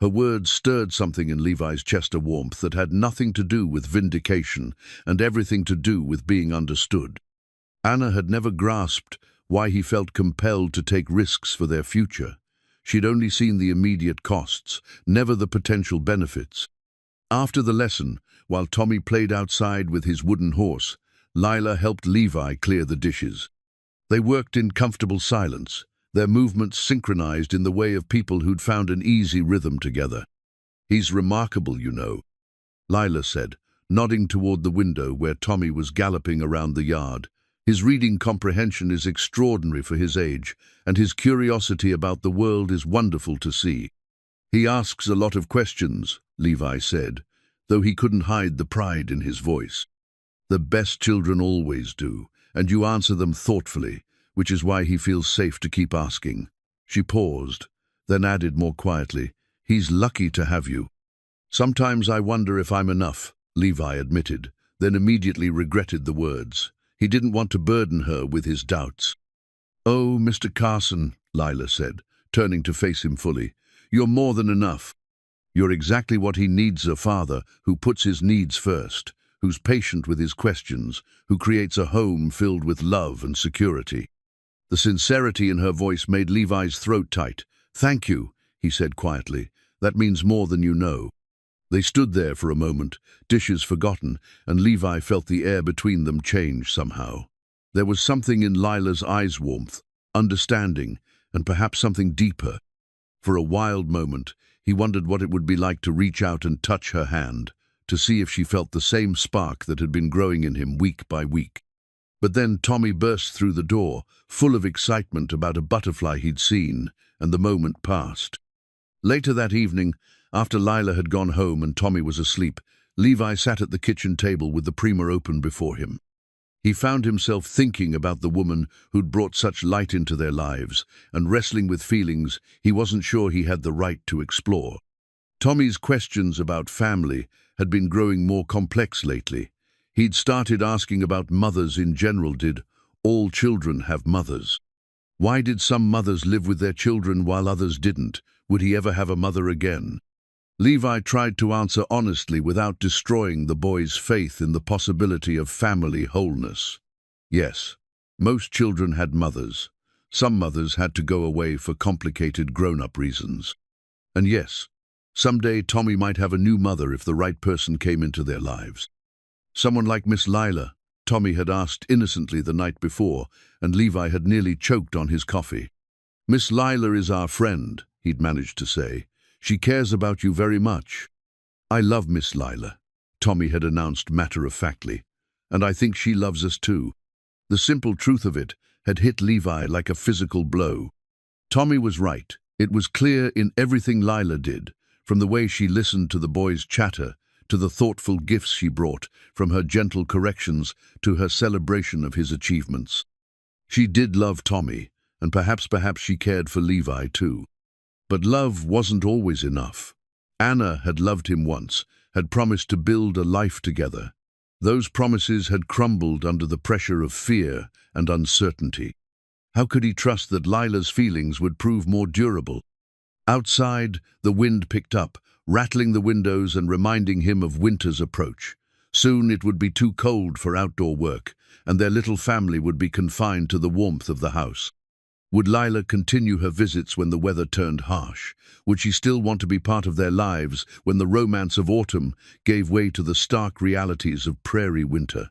Her words stirred something in Levi's chest, a warmth that had nothing to do with vindication and everything to do with being understood. Anna had never grasped why he felt compelled to take risks for their future. She'd only seen the immediate costs, never the potential benefits. After the lesson, while Tommy played outside with his wooden horse, Lila helped Levi clear the dishes. They worked in comfortable silence, their movements synchronized in the way of people who'd found an easy rhythm together. He's remarkable, you know, Lila said, nodding toward the window where Tommy was galloping around the yard. His reading comprehension is extraordinary for his age, and his curiosity about the world is wonderful to see. He asks a lot of questions, Levi said, though he couldn't hide the pride in his voice. The best children always do, and you answer them thoughtfully, which is why he feels safe to keep asking. She paused, then added more quietly, He's lucky to have you. Sometimes I wonder if I'm enough, Levi admitted, then immediately regretted the words. He didn't want to burden her with his doubts. Oh, Mr. Carson, Lila said, turning to face him fully, you're more than enough. You're exactly what he needs, a father who puts his needs first, who's patient with his questions, who creates a home filled with love and security. The sincerity in her voice made Levi's throat tight. Thank you, he said quietly. That means more than you know. They stood there for a moment, dishes forgotten, and Levi felt the air between them change somehow. There was something in Lila's eyes, warmth, understanding, and perhaps something deeper. For a wild moment, he wondered what it would be like to reach out and touch her hand, to see if she felt the same spark that had been growing in him week by week. But then Tommy burst through the door, full of excitement about a butterfly he'd seen, and the moment passed. Later that evening, after Lila had gone home and Tommy was asleep, Levi sat at the kitchen table with the primer open before him. He found himself thinking about the woman who'd brought such light into their lives, and wrestling with feelings he wasn't sure he had the right to explore. Tommy's questions about family had been growing more complex lately. He'd started asking about mothers in general. Did all children have mothers? Why did some mothers live with their children while others didn't? Would he ever have a mother again? Levi tried to answer honestly without destroying the boy's faith in the possibility of family wholeness. Yes, most children had mothers. Some mothers had to go away for complicated grown-up reasons. And yes, someday Tommy might have a new mother if the right person came into their lives. Someone like Miss Lila, Tommy had asked innocently the night before, and Levi had nearly choked on his coffee. Miss Lila is our friend, he'd managed to say. She cares about you very much. I love Miss Lila, Tommy had announced matter-of-factly, and I think she loves us too. The simple truth of it had hit Levi like a physical blow. Tommy was right. It was clear in everything Lila did, from the way she listened to the boy's chatter, to the thoughtful gifts she brought, from her gentle corrections to her celebration of his achievements. She did love Tommy, and perhaps she cared for Levi too. But love wasn't always enough. Anna had loved him once, had promised to build a life together. Those promises had crumbled under the pressure of fear and uncertainty. How could he trust that Lila's feelings would prove more durable? Outside, the wind picked up, rattling the windows and reminding him of winter's approach. Soon it would be too cold for outdoor work, and their little family would be confined to the warmth of the house. Would Lila continue her visits when the weather turned harsh? Would she still want to be part of their lives when the romance of autumn gave way to the stark realities of prairie winter?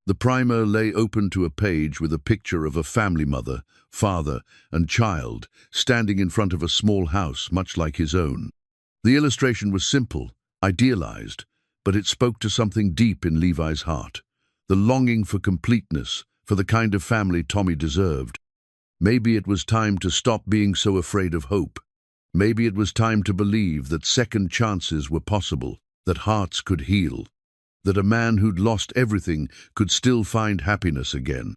The primer lay open to a page with a picture of a family mother, father, and child standing in front of a small house much like his own. The illustration was simple, idealized, but it spoke to something deep in Levi's heart, the longing for completeness, for the kind of family Tommy deserved. Maybe it was time to stop being so afraid of hope. Maybe it was time to believe that second chances were possible, that hearts could heal. that a man who'd lost everything could still find happiness again.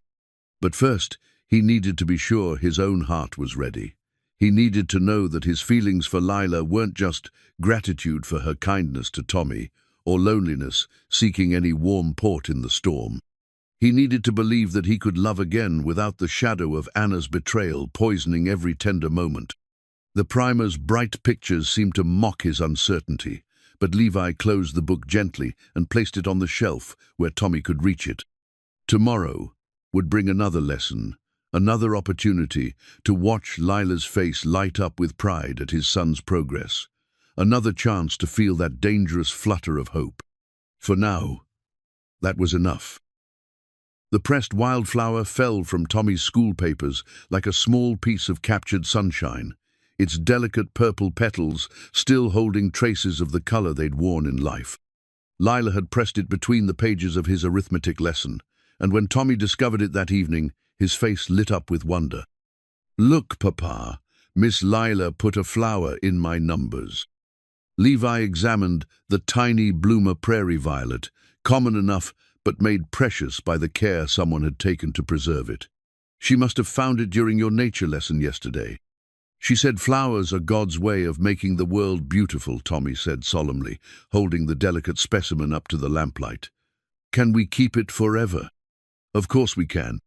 But first, he needed to be sure his own heart was ready. He needed to know that his feelings for Lila weren't just gratitude for her kindness to Tommy, or loneliness seeking any warm port in the storm. He needed to believe that he could love again without the shadow of Anna's betrayal poisoning every tender moment. The primer's bright pictures seemed to mock his uncertainty, but Levi closed the book gently and placed it on the shelf where Tommy could reach it. Tomorrow would bring another lesson, another opportunity to watch Lila's face light up with pride at his son's progress, another chance to feel that dangerous flutter of hope. For now, that was enough. The pressed wildflower fell from Tommy's school papers like a small piece of captured sunshine, its delicate purple petals still holding traces of the color they'd worn in life. Lila had pressed it between the pages of his arithmetic lesson, and when Tommy discovered it that evening, his face lit up with wonder. "Look, Papa, Miss Lila put a flower in my numbers." Levi examined the tiny bloomer prairie violet, common enough but made precious by the care someone had taken to preserve it. "She must have found it during your nature lesson yesterday." "She said flowers are God's way of making the world beautiful," Tommy said solemnly, holding the delicate specimen up to the lamplight. "Can we keep it forever?" "Of course we can."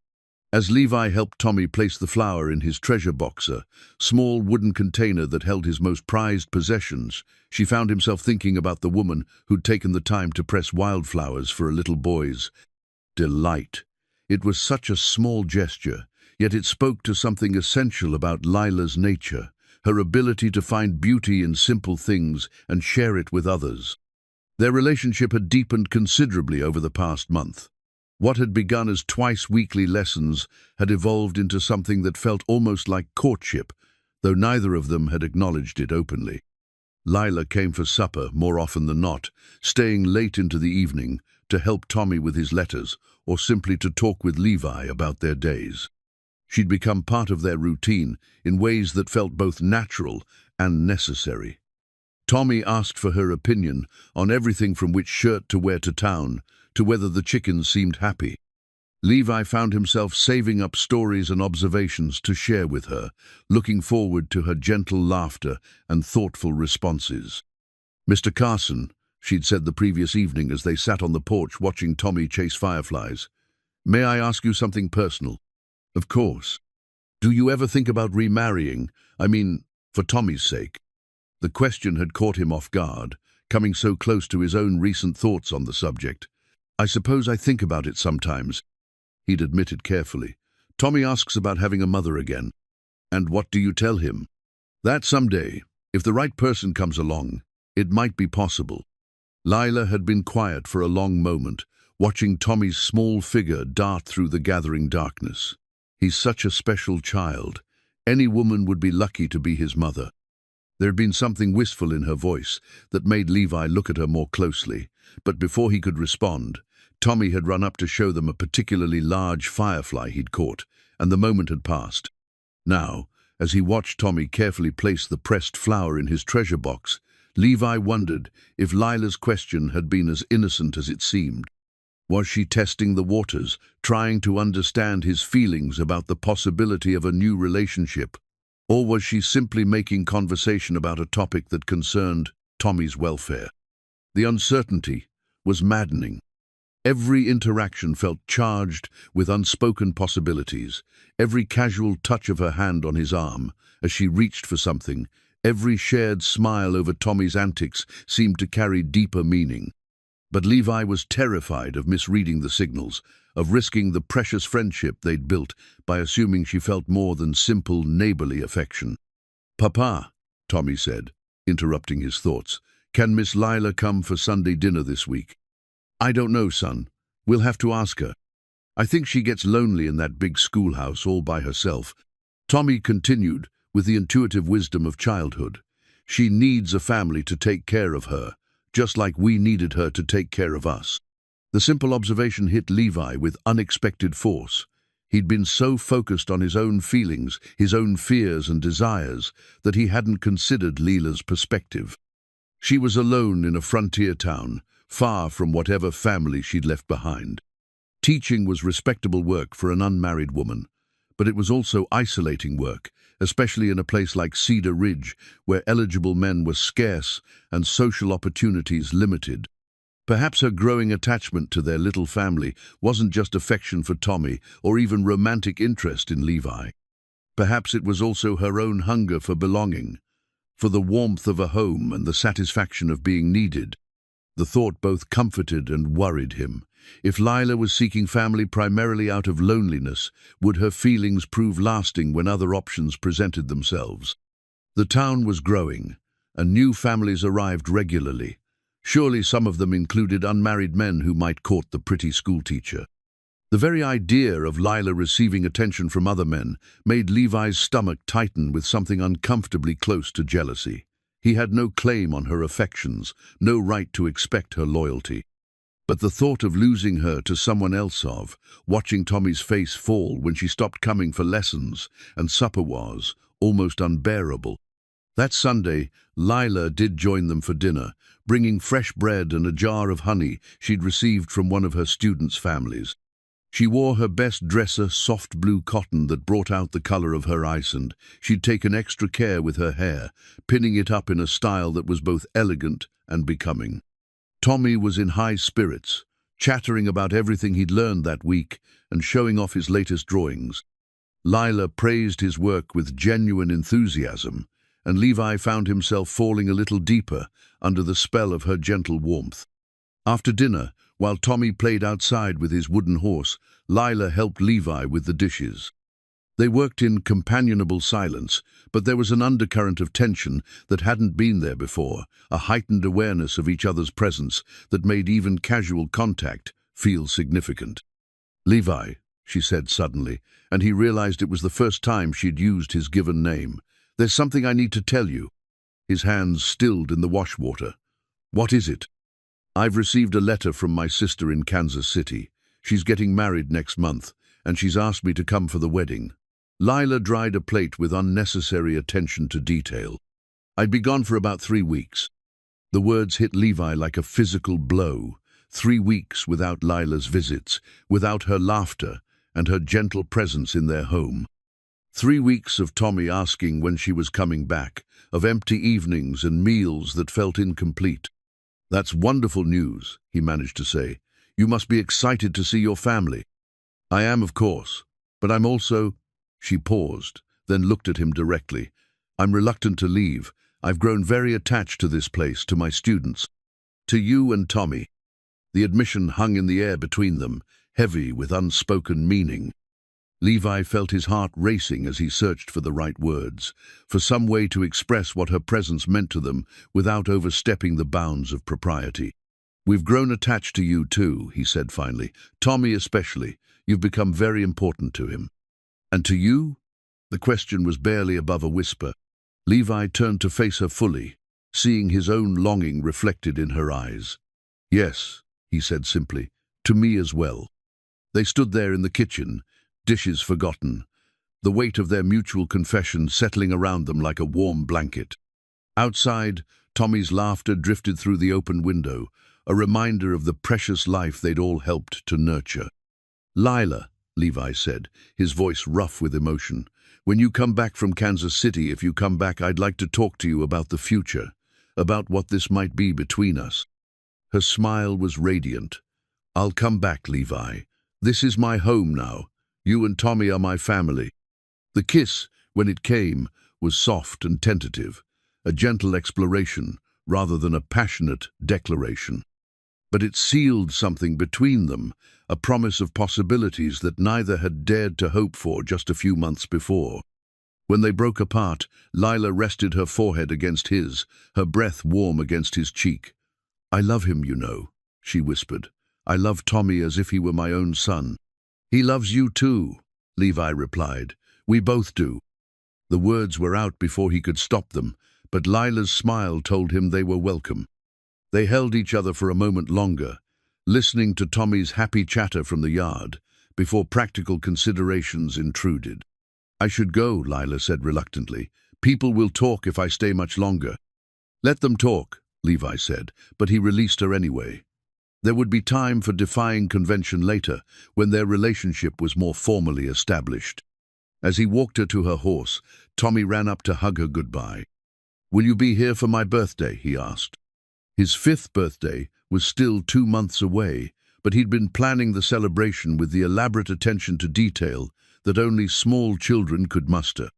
As Levi helped Tommy place the flower in his treasure boxer, small wooden container that held his most prized possessions, she found himself thinking about the woman who'd taken the time to press wildflowers for a little boy's delight. It was such a small gesture, yet it spoke to something essential about Lila's nature, her ability to find beauty in simple things and share it with others. Their relationship had deepened considerably over the past month. What had begun as twice-weekly lessons had evolved into something that felt almost like courtship, though neither of them had acknowledged it openly. Lila came for supper more often than not, staying late into the evening to help Tommy with his letters or simply to talk with Levi about their days. She'd become part of their routine in ways that felt both natural and necessary. Tommy asked for her opinion on everything from which shirt to wear to town, to whether the chickens seemed happy. Levi found himself saving up stories and observations to share with her, looking forward to her gentle laughter and thoughtful responses. "Mr. Carson," she'd said the previous evening as they sat on the porch watching Tommy chase fireflies, "may I ask you something personal?" "Of course." "Do you ever think about remarrying? I mean, for Tommy's sake?" The question had caught him off guard, coming so close to his own recent thoughts on the subject. "I suppose I think about it sometimes," he'd admitted carefully. "Tommy asks about having a mother again." "And what do you tell him?" "That someday, if the right person comes along, it might be possible." Lila had been quiet for a long moment, watching Tommy's small figure dart through the gathering darkness. "He's such a special child. Any woman would be lucky to be his mother." There had been something wistful in her voice that made Levi look at her more closely, but before he could respond, Tommy had run up to show them a particularly large firefly he'd caught, and the moment had passed. Now, as he watched Tommy carefully place the pressed flower in his treasure box, Levi wondered if Lila's question had been as innocent as it seemed. Was she testing the waters, trying to understand his feelings about the possibility of a new relationship? Or was she simply making conversation about a topic that concerned Tommy's welfare? The uncertainty was maddening. Every interaction felt charged with unspoken possibilities. Every casual touch of her hand on his arm as she reached for something, every shared smile over Tommy's antics seemed to carry deeper meaning. But Levi was terrified of misreading the signals, of risking the precious friendship they'd built by assuming she felt more than simple neighborly affection. "Papa," Tommy said, interrupting his thoughts, "can Miss Lila come for Sunday dinner this week?" "I don't know, son. We'll have to ask her. I think she gets lonely in that big schoolhouse all by herself." Tommy continued with the intuitive wisdom of childhood. "She needs a family to take care of her, just like we needed her to take care of us." The simple observation hit Levi with unexpected force. He'd been so focused on his own feelings, his own fears and desires, that he hadn't considered Lila's perspective. She was alone in a frontier town, far from whatever family she'd left behind. Teaching was respectable work for an unmarried woman, but it was also isolating work, especially in a place like Cedar Ridge, where eligible men were scarce and social opportunities limited. Perhaps her growing attachment to their little family wasn't just affection for Tommy or even romantic interest in Levi. Perhaps it was also her own hunger for belonging, for the warmth of a home and the satisfaction of being needed. The thought both comforted and worried him. If Lila was seeking family primarily out of loneliness, would her feelings prove lasting when other options presented themselves? The town was growing, and new families arrived regularly. Surely some of them included unmarried men who might court the pretty schoolteacher. The very idea of Lila receiving attention from other men made Levi's stomach tighten with something uncomfortably close to jealousy. He had no claim on her affections, no right to expect her loyalty. But the thought of losing her to someone else, of watching Tommy's face fall when she stopped coming for lessons and supper was almost unbearable. That Sunday, Lila did join them for dinner, bringing fresh bread and a jar of honey she'd received from one of her students' families. She wore her best dresser, soft blue cotton that brought out the color of her ice, and she'd taken extra care with her hair, pinning it up in a style that was both elegant and becoming. Tommy was in high spirits, chattering about everything he'd learned that week and showing off his latest drawings. Lila praised his work with genuine enthusiasm, and Levi found himself falling a little deeper under the spell of her gentle warmth. After dinner, while Tommy played outside with his wooden horse, Lila helped Levi with the dishes. They worked in companionable silence, but there was an undercurrent of tension that hadn't been there before, a heightened awareness of each other's presence that made even casual contact feel significant. "Levi," she said suddenly, and he realized it was the first time she'd used his given name. "There's something I need to tell you." His hands stilled in the wash water. "What is it?" "I've received a letter from my sister in Kansas City. She's getting married next month, and she's asked me to come for the wedding." Lila dried a plate with unnecessary attention to detail. "I'd be gone for about 3 weeks. The words hit Levi like a physical blow. 3 weeks without Lila's visits, without her laughter and her gentle presence in their home. 3 weeks of Tommy asking when she was coming back, of empty evenings and meals that felt incomplete. "That's wonderful news," he managed to say. "You must be excited to see your family." "I am, of course, but I'm also—" She paused, then looked at him directly. "I'm reluctant to leave. I've grown very attached to this place, to my students, to you and Tommy." The admission hung in the air between them, heavy with unspoken meaning. Levi felt his heart racing as he searched for the right words, for some way to express what her presence meant to them without overstepping the bounds of propriety. "We've grown attached to you too," he said finally. "Tommy especially. You've become very important to him." "And to you?" The question was barely above a whisper. Levi turned to face her fully, seeing his own longing reflected in her eyes. "Yes," he said simply, "to me as well." They stood there in the kitchen, dishes forgotten, the weight of their mutual confession settling around them like a warm blanket. Outside, Tommy's laughter drifted through the open window, a reminder of the precious life they'd all helped to nurture. "Lila," Levi said, his voice rough with emotion, "when you come back from Kansas City, if you come back, I'd like to talk to you about the future, about what this might be between us." Her smile was radiant. "I'll come back, Levi. This is my home now. You and Tommy are my family." The kiss, when it came, was soft and tentative, a gentle exploration rather than a passionate declaration. But it sealed something between them, a promise of possibilities that neither had dared to hope for just a few months before. When they broke apart, Lila rested her forehead against his, her breath warm against his cheek. "I love him, you know," she whispered. "I love Tommy as if he were my own son." "He loves you too," Levi replied. "We both do." The words were out before he could stop them, but Lila's smile told him they were welcome. They held each other for a moment longer, listening to Tommy's happy chatter from the yard, before practical considerations intruded. "I should go," Lila said reluctantly. "People will talk if I stay much longer." "Let them talk," Levi said, but he released her anyway. There would be time for defying convention later, when their relationship was more formally established. As he walked her to her horse, Tommy ran up to hug her goodbye. "Will you be here for my birthday?" he asked. His 5th birthday was still 2 months away, but he'd been planning the celebration with the elaborate attention to detail that only small children could muster.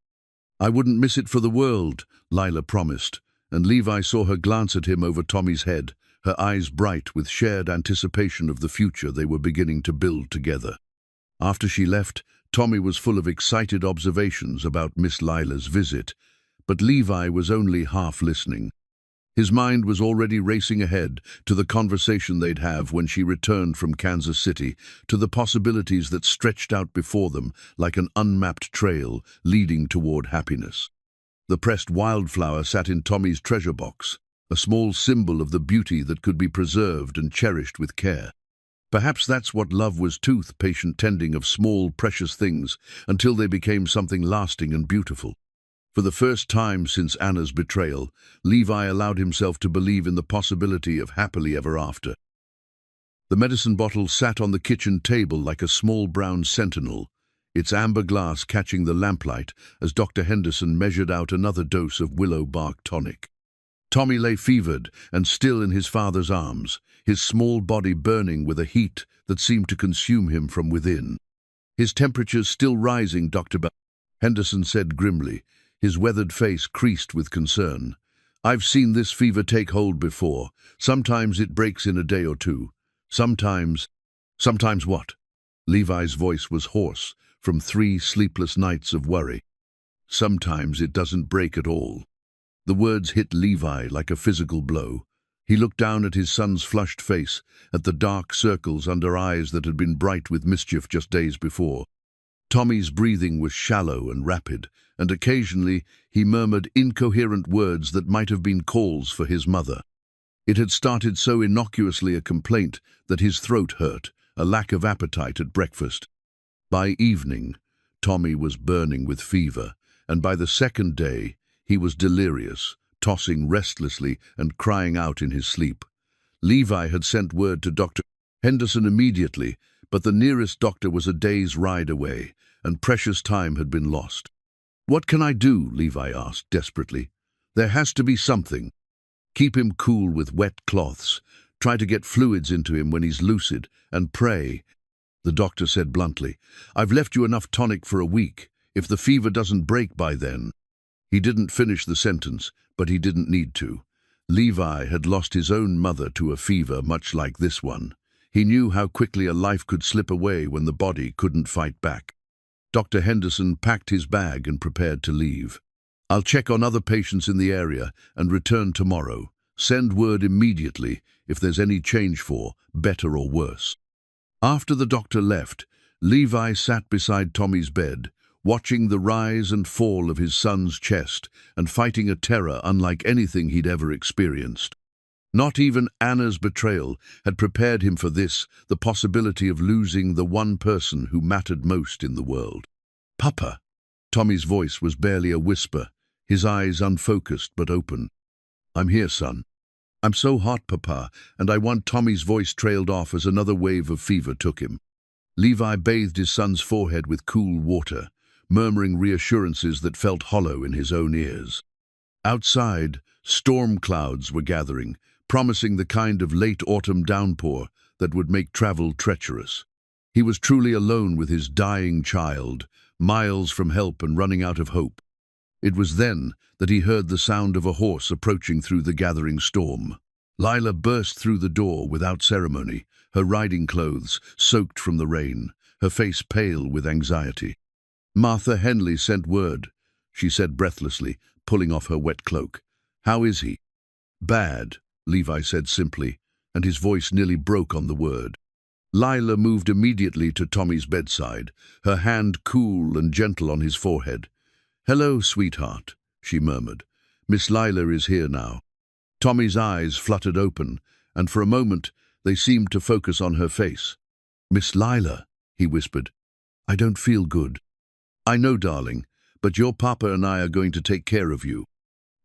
"I wouldn't miss it for the world," Lila promised, and Levi saw her glance at him over Tommy's head, her eyes bright with shared anticipation of the future they were beginning to build together. After she left, Tommy was full of excited observations about Miss Lila's visit, but Levi was only half listening. His mind was already racing ahead to the conversation they'd have when she returned from Kansas City, to the possibilities that stretched out before them like an unmapped trail leading toward happiness. The pressed wildflower sat in Tommy's treasure box, a small symbol of the beauty that could be preserved and cherished with care. Perhaps that's what love was too, patient tending of small, precious things until they became something lasting and beautiful. For the first time since Anna's betrayal, Levi allowed himself to believe in the possibility of happily ever after. The medicine bottle sat on the kitchen table like a small brown sentinel, its amber glass catching the lamplight as Dr. Henderson measured out another dose of willow bark tonic. Tommy lay fevered and still in his father's arms, his small body burning with a heat that seemed to consume him from within. "His temperature's still rising, Dr. Henderson said grimly, his weathered face creased with concern. "I've seen this fever take hold before. Sometimes it breaks in a day or two. Sometimes what?" Levi's voice was hoarse from 3 sleepless nights of worry. "Sometimes it doesn't break at all." The words hit Levi like a physical blow. He looked down at his son's flushed face, at the dark circles under eyes that had been bright with mischief just days before. Tommy's breathing was shallow and rapid, and occasionally he murmured incoherent words that might have been calls for his mother. It had started so innocuously a complaint that his throat hurt, a lack of appetite at breakfast. By evening, Tommy was burning with fever, and by the 2nd day, he was delirious, tossing restlessly and crying out in his sleep. Levi had sent word to Dr. Henderson immediately, but the nearest doctor was a day's ride away, and precious time had been lost. "What can I do?" Levi asked desperately. "There has to be something." "Keep him cool with wet cloths. Try to get fluids into him when he's lucid, and pray," the doctor said bluntly. "I've left you enough tonic for a week. If the fever doesn't break by then—" He didn't finish the sentence, but he didn't need to. Levi had lost his own mother to a fever much like this one. He knew how quickly a life could slip away when the body couldn't fight back. Dr. Henderson packed his bag and prepared to leave. "I'll check on other patients in the area and return tomorrow. Send word immediately if there's any change for better or worse." After the doctor left, Levi sat beside Tommy's bed, watching the rise and fall of his son's chest and fighting a terror unlike anything he'd ever experienced. Not even Anna's betrayal had prepared him for this, the possibility of losing the one person who mattered most in the world. "Papa!" Tommy's voice was barely a whisper, his eyes unfocused but open. "I'm here, son." "I'm so hot, Papa, and I want—" Tommy's voice trailed off as another wave of fever took him. Levi bathed his son's forehead with cool water, murmuring reassurances that felt hollow in his own ears. Outside, storm clouds were gathering, promising the kind of late autumn downpour that would make travel treacherous. He was truly alone with his dying child, miles from help and running out of hope. It was then that he heard the sound of a horse approaching through the gathering storm. Lila burst through the door without ceremony, her riding clothes soaked from the rain, her face pale with anxiety. "Martha Henley sent word," she said breathlessly, pulling off her wet cloak. "How is he?" "Bad," Levi said simply, and his voice nearly broke on the word. Lila moved immediately to Tommy's bedside, her hand cool and gentle on his forehead. "Hello, sweetheart," she murmured. "Miss Lila is here now." Tommy's eyes fluttered open, and for a moment they seemed to focus on her face. "Miss Lila," he whispered. "I don't feel good." "I know, darling, but your papa and I are going to take care of you."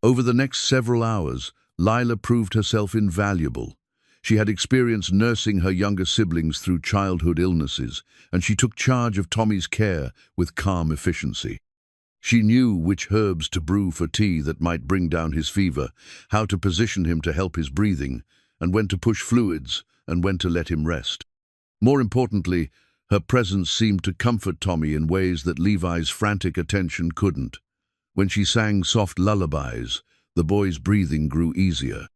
Over the next several hours, Lila proved herself invaluable. She had experience nursing her younger siblings through childhood illnesses, and she took charge of Tommy's care with calm efficiency. She knew which herbs to brew for tea that might bring down his fever, how to position him to help his breathing, and when to push fluids and when to let him rest. More importantly, her presence seemed to comfort Tommy in ways that Levi's frantic attention couldn't. When she sang soft lullabies, the boy's breathing grew easier.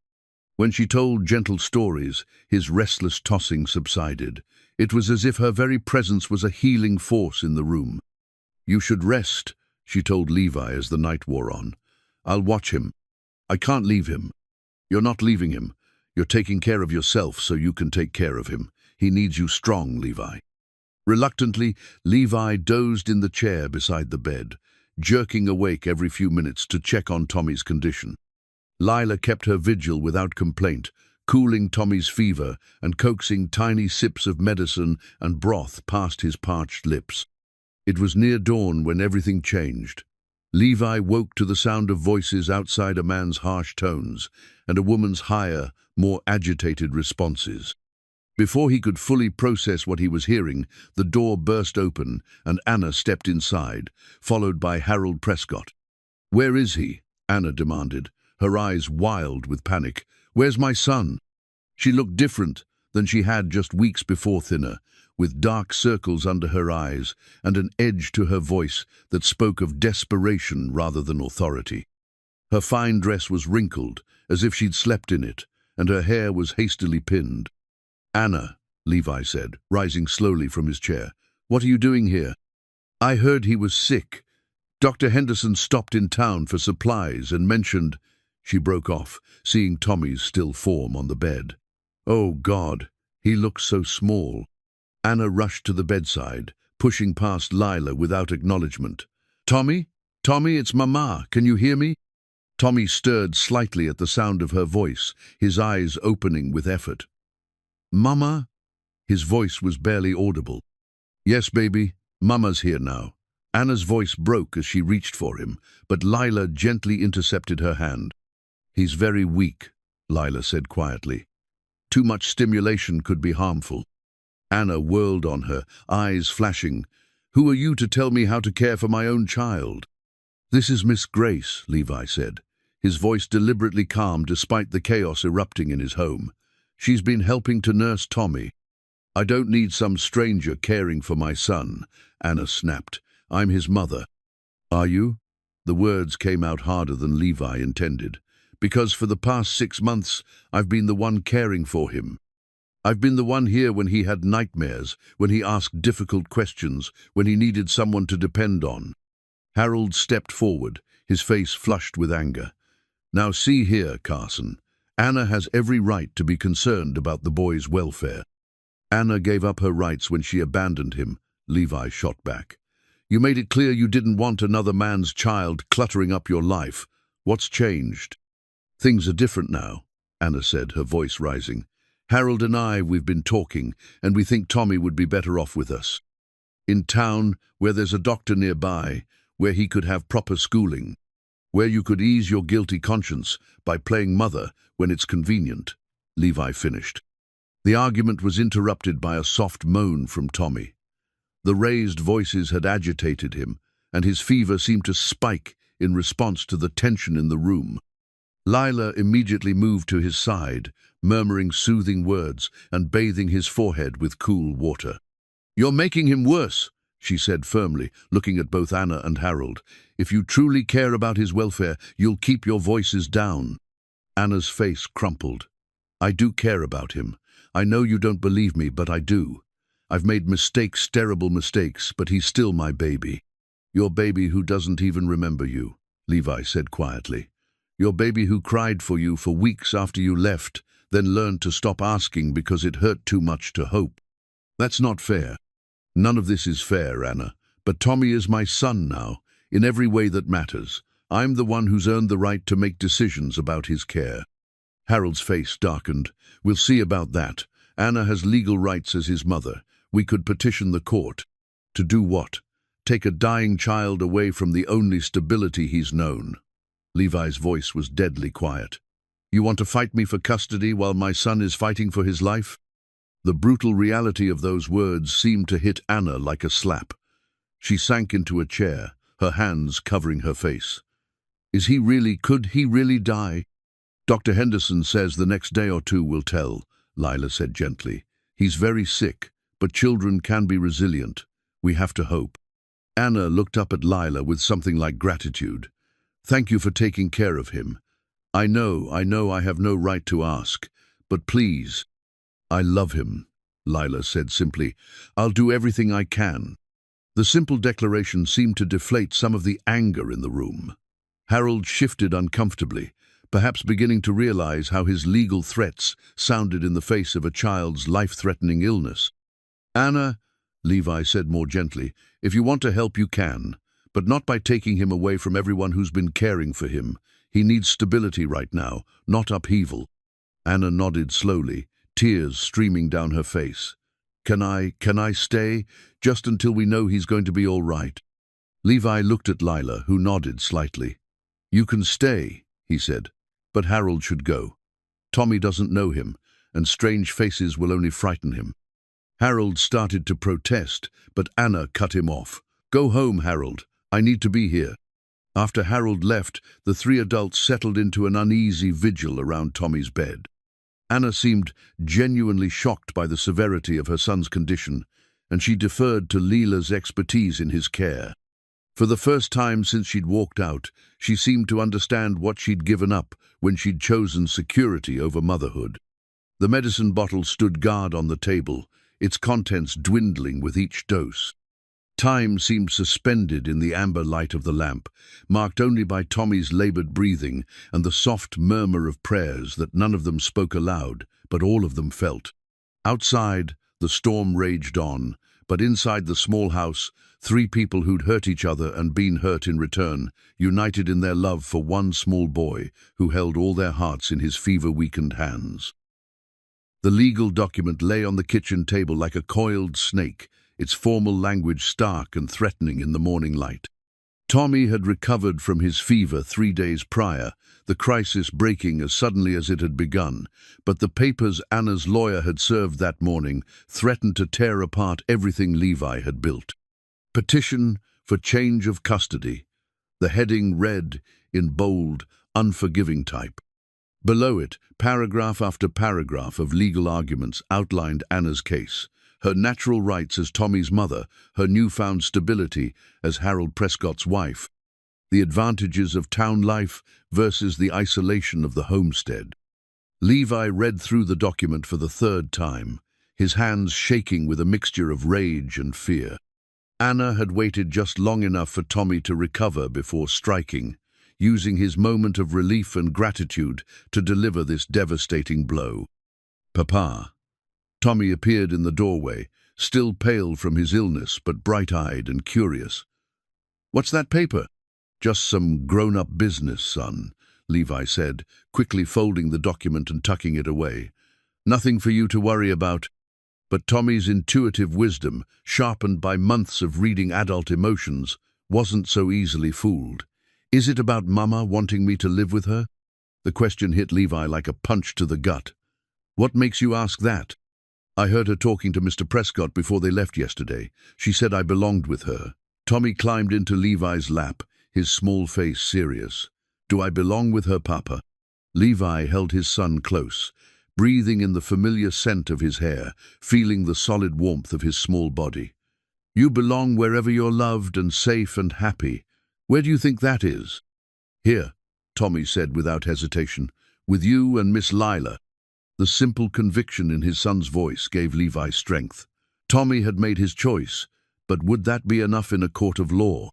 When she told gentle stories, his restless tossing subsided. It was as if her very presence was a healing force in the room. "You should rest," she told Levi as the night wore on. "I'll watch him. I can't leave him." "You're not leaving him. You're taking care of yourself so you can take care of him. He needs you strong, Levi." Reluctantly, Levi dozed in the chair beside the bed, jerking awake every few minutes to check on Tommy's condition. Lila kept her vigil without complaint, cooling Tommy's fever and coaxing tiny sips of medicine and broth past his parched lips. It was near dawn when everything changed. Levi woke to the sound of voices outside a man's harsh tones and a woman's higher, more agitated responses. Before he could fully process what he was hearing, the door burst open and Anna stepped inside, followed by Harold Prescott. "Where is he?" Anna demanded, her eyes wild with panic. "Where's my son?" She looked different than she had just weeks before, thinner, with dark circles under her eyes and an edge to her voice that spoke of desperation rather than authority. Her fine dress was wrinkled, as if she'd slept in it, and her hair was hastily pinned. "Anna," Levi said, rising slowly from his chair, "what are you doing here?" "I heard he was sick. Dr. Henderson stopped in town for supplies and mentioned—" She broke off, seeing Tommy's still form on the bed. "Oh, God, he looks so small." Anna rushed to the bedside, pushing past Lila without acknowledgement. "Tommy? Tommy, it's Mama. Can you hear me?" Tommy stirred slightly at the sound of her voice, his eyes opening with effort. "Mama?" His voice was barely audible. "Yes, baby. Mama's here now." Anna's voice broke as she reached for him, but Lila gently intercepted her hand. "He's very weak," Lila said quietly. "Too much stimulation could be harmful." Anna whirled on her, eyes flashing. "Who are you to tell me how to care for my own child?" "This is Miss Grace," Levi said, his voice deliberately calm despite the chaos erupting in his home. "She's been helping to nurse Tommy." "I don't need some stranger caring for my son," Anna snapped. "I'm his mother." "Are you?" The words came out harder than Levi intended. "Because for the past 6 months, I've been the one caring for him. I've been the one here when he had nightmares, when he asked difficult questions, when he needed someone to depend on." Harold stepped forward, his face flushed with anger. "Now see here, Carson. Anna has every right to be concerned about the boy's welfare." "Anna gave up her rights when she abandoned him," Levi shot back. "You made it clear you didn't want another man's child cluttering up your life. What's changed?" "Things are different now," Anna said, her voice rising. "Harold and we've been talking, and we think Tommy would be better off with us. In town, where there's a doctor nearby, where he could have proper schooling, where you could ease your guilty conscience by playing mother when it's convenient," Levi finished. The argument was interrupted by a soft moan from Tommy. The raised voices had agitated him, and his fever seemed to spike in response to the tension in the room. Lila immediately moved to his side, murmuring soothing words and bathing his forehead with cool water. "You're making him worse," she said firmly, looking at both Anna and Harold. "If you truly care about his welfare, you'll keep your voices down." Anna's face crumpled. "I do care about him. I know you don't believe me, but I do. I've made mistakes, terrible mistakes, but he's still my baby." "Your baby who doesn't even remember you," Levi said quietly. "Your baby who cried for you for weeks after you left, then learned to stop asking because it hurt too much to hope. That's not fair." "None of this is fair, Anna, but Tommy is my son now, in every way that matters. I'm the one who's earned the right to make decisions about his care." Harold's face darkened. "We'll see about that. Anna has legal rights as his mother. We could petition the court." "To do what? Take a dying child away from the only stability he's known." Levi's voice was deadly quiet. You want to fight me for custody while my son is fighting for his life? The brutal reality of those words seemed to hit Anna like a slap. She sank into a chair, her hands covering her face. Could he really die? Dr. Henderson says the next day or two will tell, Lila said gently. He's very sick, but children can be resilient. We have to hope. Anna looked up at Lila with something like gratitude. Thank you for taking care of him. I know I have no right to ask, but please. I love him, Lila said simply. I'll do everything I can. The simple declaration seemed to deflate some of the anger in the room. Harold shifted uncomfortably, perhaps beginning to realize how his legal threats sounded in the face of a child's life-threatening illness. Anna, Levi said more gently, if you want to help you can, but not by taking him away from everyone who's been caring for him. He needs stability right now, not upheaval. Anna nodded slowly, tears streaming down her face. Can I stay, just until we know he's going to be all right? Levi looked at Lila, who nodded slightly. You can stay, he said, but Harold should go. Tommy doesn't know him, and strange faces will only frighten him. Harold started to protest, but Anna cut him off. Go home, Harold. I need to be here. After Harold left, the three adults settled into an uneasy vigil around Tommy's bed. Anna seemed genuinely shocked by the severity of her son's condition, and she deferred to Lila's expertise in his care. For the first time since she'd walked out, she seemed to understand what she'd given up when she'd chosen security over motherhood. The medicine bottle stood guard on the table, its contents dwindling with each dose. Time seemed suspended in the amber light of the lamp, marked only by Tommy's labored breathing and the soft murmur of prayers that none of them spoke aloud, but all of them felt. Outside, the storm raged on, but inside the small house, three people who'd hurt each other and been hurt in return, united in their love for one small boy who held all their hearts in his fever-weakened hands. The legal document lay on the kitchen table like a coiled snake, its formal language stark and threatening in the morning light. Tommy had recovered from his fever 3 days prior, the crisis breaking as suddenly as it had begun, but the papers Anna's lawyer had served that morning threatened to tear apart everything Levi had built. Petition for change of custody. The heading read in bold, unforgiving type. Below it, paragraph after paragraph of legal arguments outlined Anna's case. Her natural rights as Tommy's mother, her newfound stability as Harold Prescott's wife, the advantages of town life versus the isolation of the homestead. Levi read through the document for the third time, his hands shaking with a mixture of rage and fear. Anna had waited just long enough for Tommy to recover before striking, using his moment of relief and gratitude to deliver this devastating blow. Papa. Tommy appeared in the doorway, still pale from his illness but bright-eyed and curious. What's that paper? Just some grown-up business, son, Levi said, quickly folding the document and tucking it away. Nothing for you to worry about. But Tommy's intuitive wisdom, sharpened by months of reading adult emotions, wasn't so easily fooled. Is it about Mama wanting me to live with her? The question hit Levi like a punch to the gut. What makes you ask that? I heard her talking to Mr. Prescott before they left yesterday. She said I belonged with her. Tommy climbed into Levi's lap, his small face serious. Do I belong with her, Papa? Levi held his son close, breathing in the familiar scent of his hair, feeling the solid warmth of his small body. You belong wherever you're loved and safe and happy. Where do you think that is? Here, Tommy said without hesitation, with you and Miss Lila. The simple conviction in his son's voice gave Levi strength. Tommy had made his choice, but would that be enough in a court of law?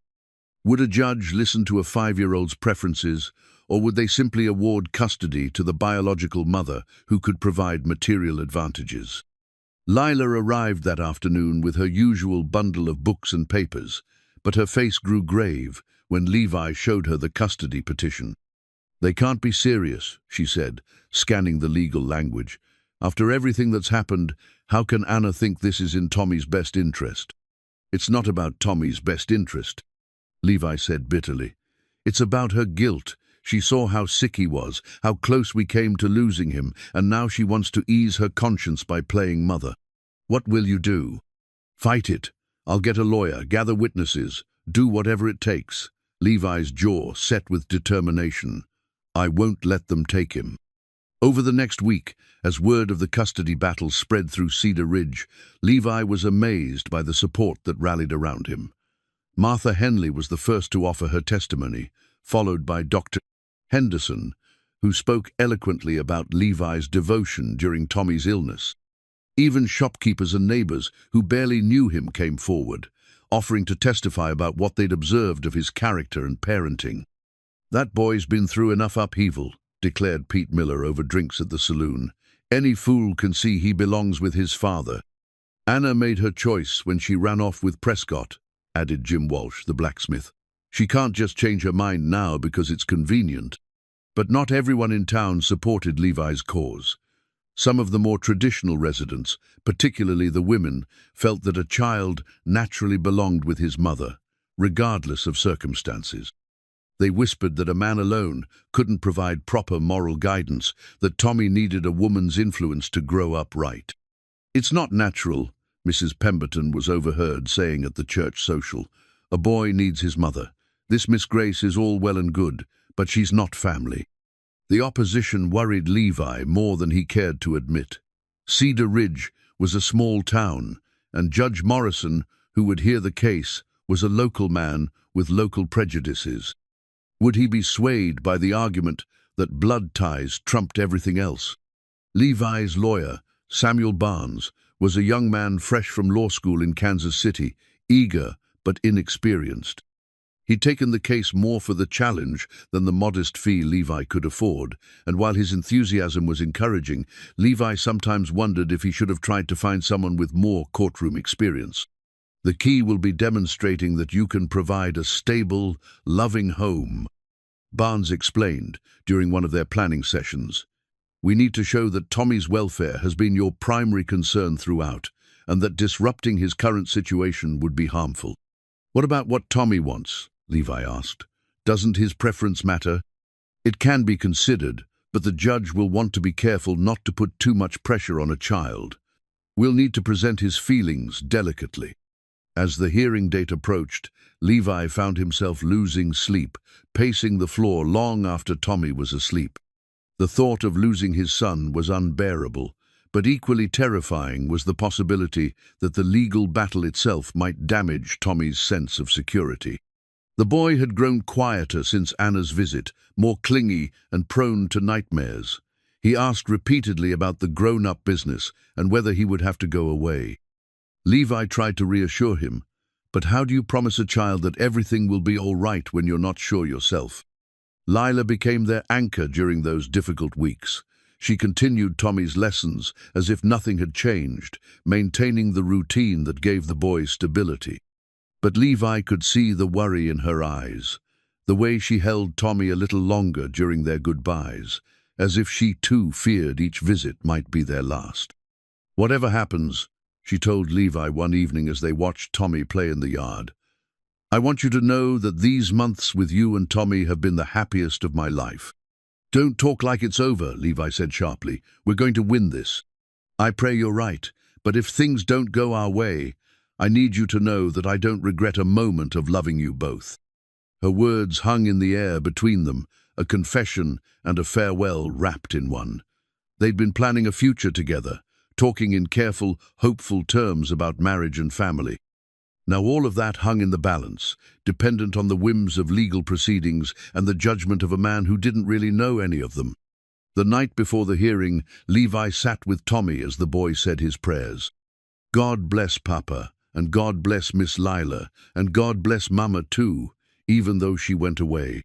Would a judge listen to a 5-year-old's preferences, or would they simply award custody to the biological mother who could provide material advantages? Lila arrived that afternoon with her usual bundle of books and papers, but her face grew grave when Levi showed her the custody petition. They can't be serious, she said, scanning the legal language. After everything that's happened, how can Anna think this is in Tommy's best interest? It's not about Tommy's best interest, Levi said bitterly. It's about her guilt. She saw how sick he was, how close we came to losing him, and now she wants to ease her conscience by playing mother. What will you do? Fight it. I'll get a lawyer, gather witnesses, do whatever it takes. Levi's jaw set with determination. I won't let them take him. Over the next week, as word of the custody battle spread through Cedar Ridge, Levi was amazed by the support that rallied around him. Martha Henley was the first to offer her testimony, followed by Dr. Henderson, who spoke eloquently about Levi's devotion during Tommy's illness. Even shopkeepers and neighbors who barely knew him came forward, offering to testify about what they'd observed of his character and parenting. That boy's been through enough upheaval, declared Pete Miller over drinks at the saloon. Any fool can see he belongs with his father. Anna made her choice when she ran off with Prescott, added Jim Walsh, the blacksmith. She can't just change her mind now because it's convenient. But not everyone in town supported Levi's cause. Some of the more traditional residents, particularly the women, felt that a child naturally belonged with his mother, regardless of circumstances. They whispered that a man alone couldn't provide proper moral guidance, that Tommy needed a woman's influence to grow up right. It's not natural, Mrs. Pemberton was overheard saying at the church social. A boy needs his mother. This Miss Grace is all well and good, but she's not family. The opposition worried Levi more than he cared to admit. Cedar Ridge was a small town, and Judge Morrison, who would hear the case, was a local man with local prejudices. Would he be swayed by the argument that blood ties trumped everything else? Levi's lawyer, Samuel Barnes, was a young man fresh from law school in Kansas City, eager but inexperienced. He'd taken the case more for the challenge than the modest fee Levi could afford, and while his enthusiasm was encouraging, Levi sometimes wondered if he should have tried to find someone with more courtroom experience. The key will be demonstrating that you can provide a stable, loving home, Barnes explained during one of their planning sessions. We need to show that Tommy's welfare has been your primary concern throughout, and that disrupting his current situation would be harmful. What about what Tommy wants? Levi asked. Doesn't his preference matter? It can be considered, but the judge will want to be careful not to put too much pressure on a child. We'll need to present his feelings delicately. As the hearing date approached, Levi found himself losing sleep, pacing the floor long after Tommy was asleep. The thought of losing his son was unbearable, but equally terrifying was the possibility that the legal battle itself might damage Tommy's sense of security. The boy had grown quieter since Anna's visit, more clingy and prone to nightmares. He asked repeatedly about the grown-up business and whether he would have to go away. Levi tried to reassure him, but how do you promise a child that everything will be all right when you're not sure yourself? Lila became their anchor during those difficult weeks. She continued Tommy's lessons as if nothing had changed, maintaining the routine that gave the boy stability. But Levi could see the worry in her eyes, the way she held Tommy a little longer during their goodbyes, as if she too feared each visit might be their last. Whatever happens, she told Levi one evening as they watched Tommy play in the yard, I want you to know that these months with you and Tommy have been the happiest of my life. Don't talk like it's over, Levi said sharply. We're going to win this. I pray you're right, but if things don't go our way, I need you to know that I don't regret a moment of loving you both. Her words hung in the air between them, a confession and a farewell wrapped in one. They'd been planning a future together, talking in careful, hopeful terms about marriage and family. Now all of that hung in the balance, dependent on the whims of legal proceedings and the judgment of a man who didn't really know any of them. The night before the hearing, Levi sat with Tommy as the boy said his prayers. God bless Papa, and God bless Miss Lila, and God bless Mama too, even though she went away.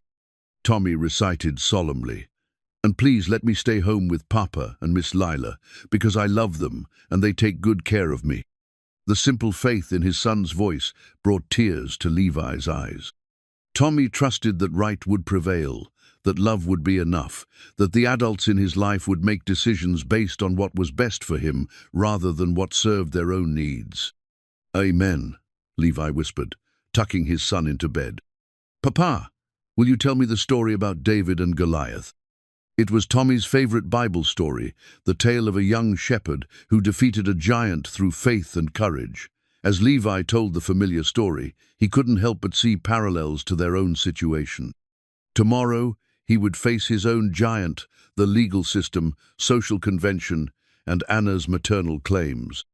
Tommy recited solemnly, and please let me stay home with Papa and Miss Lila, because I love them and they take good care of me. The simple faith in his son's voice brought tears to Levi's eyes. Tommy trusted that right would prevail, that love would be enough, that the adults in his life would make decisions based on what was best for him rather than what served their own needs. Amen, Levi whispered, tucking his son into bed. Papa, Will you tell me the story about David and Goliath? It was Tommy's favorite Bible story, the tale of a young shepherd who defeated a giant through faith and courage. As Levi told the familiar story, he couldn't help but see parallels to their own situation. Tomorrow, he would face his own giant, the legal system, social convention, and Anna's maternal claims.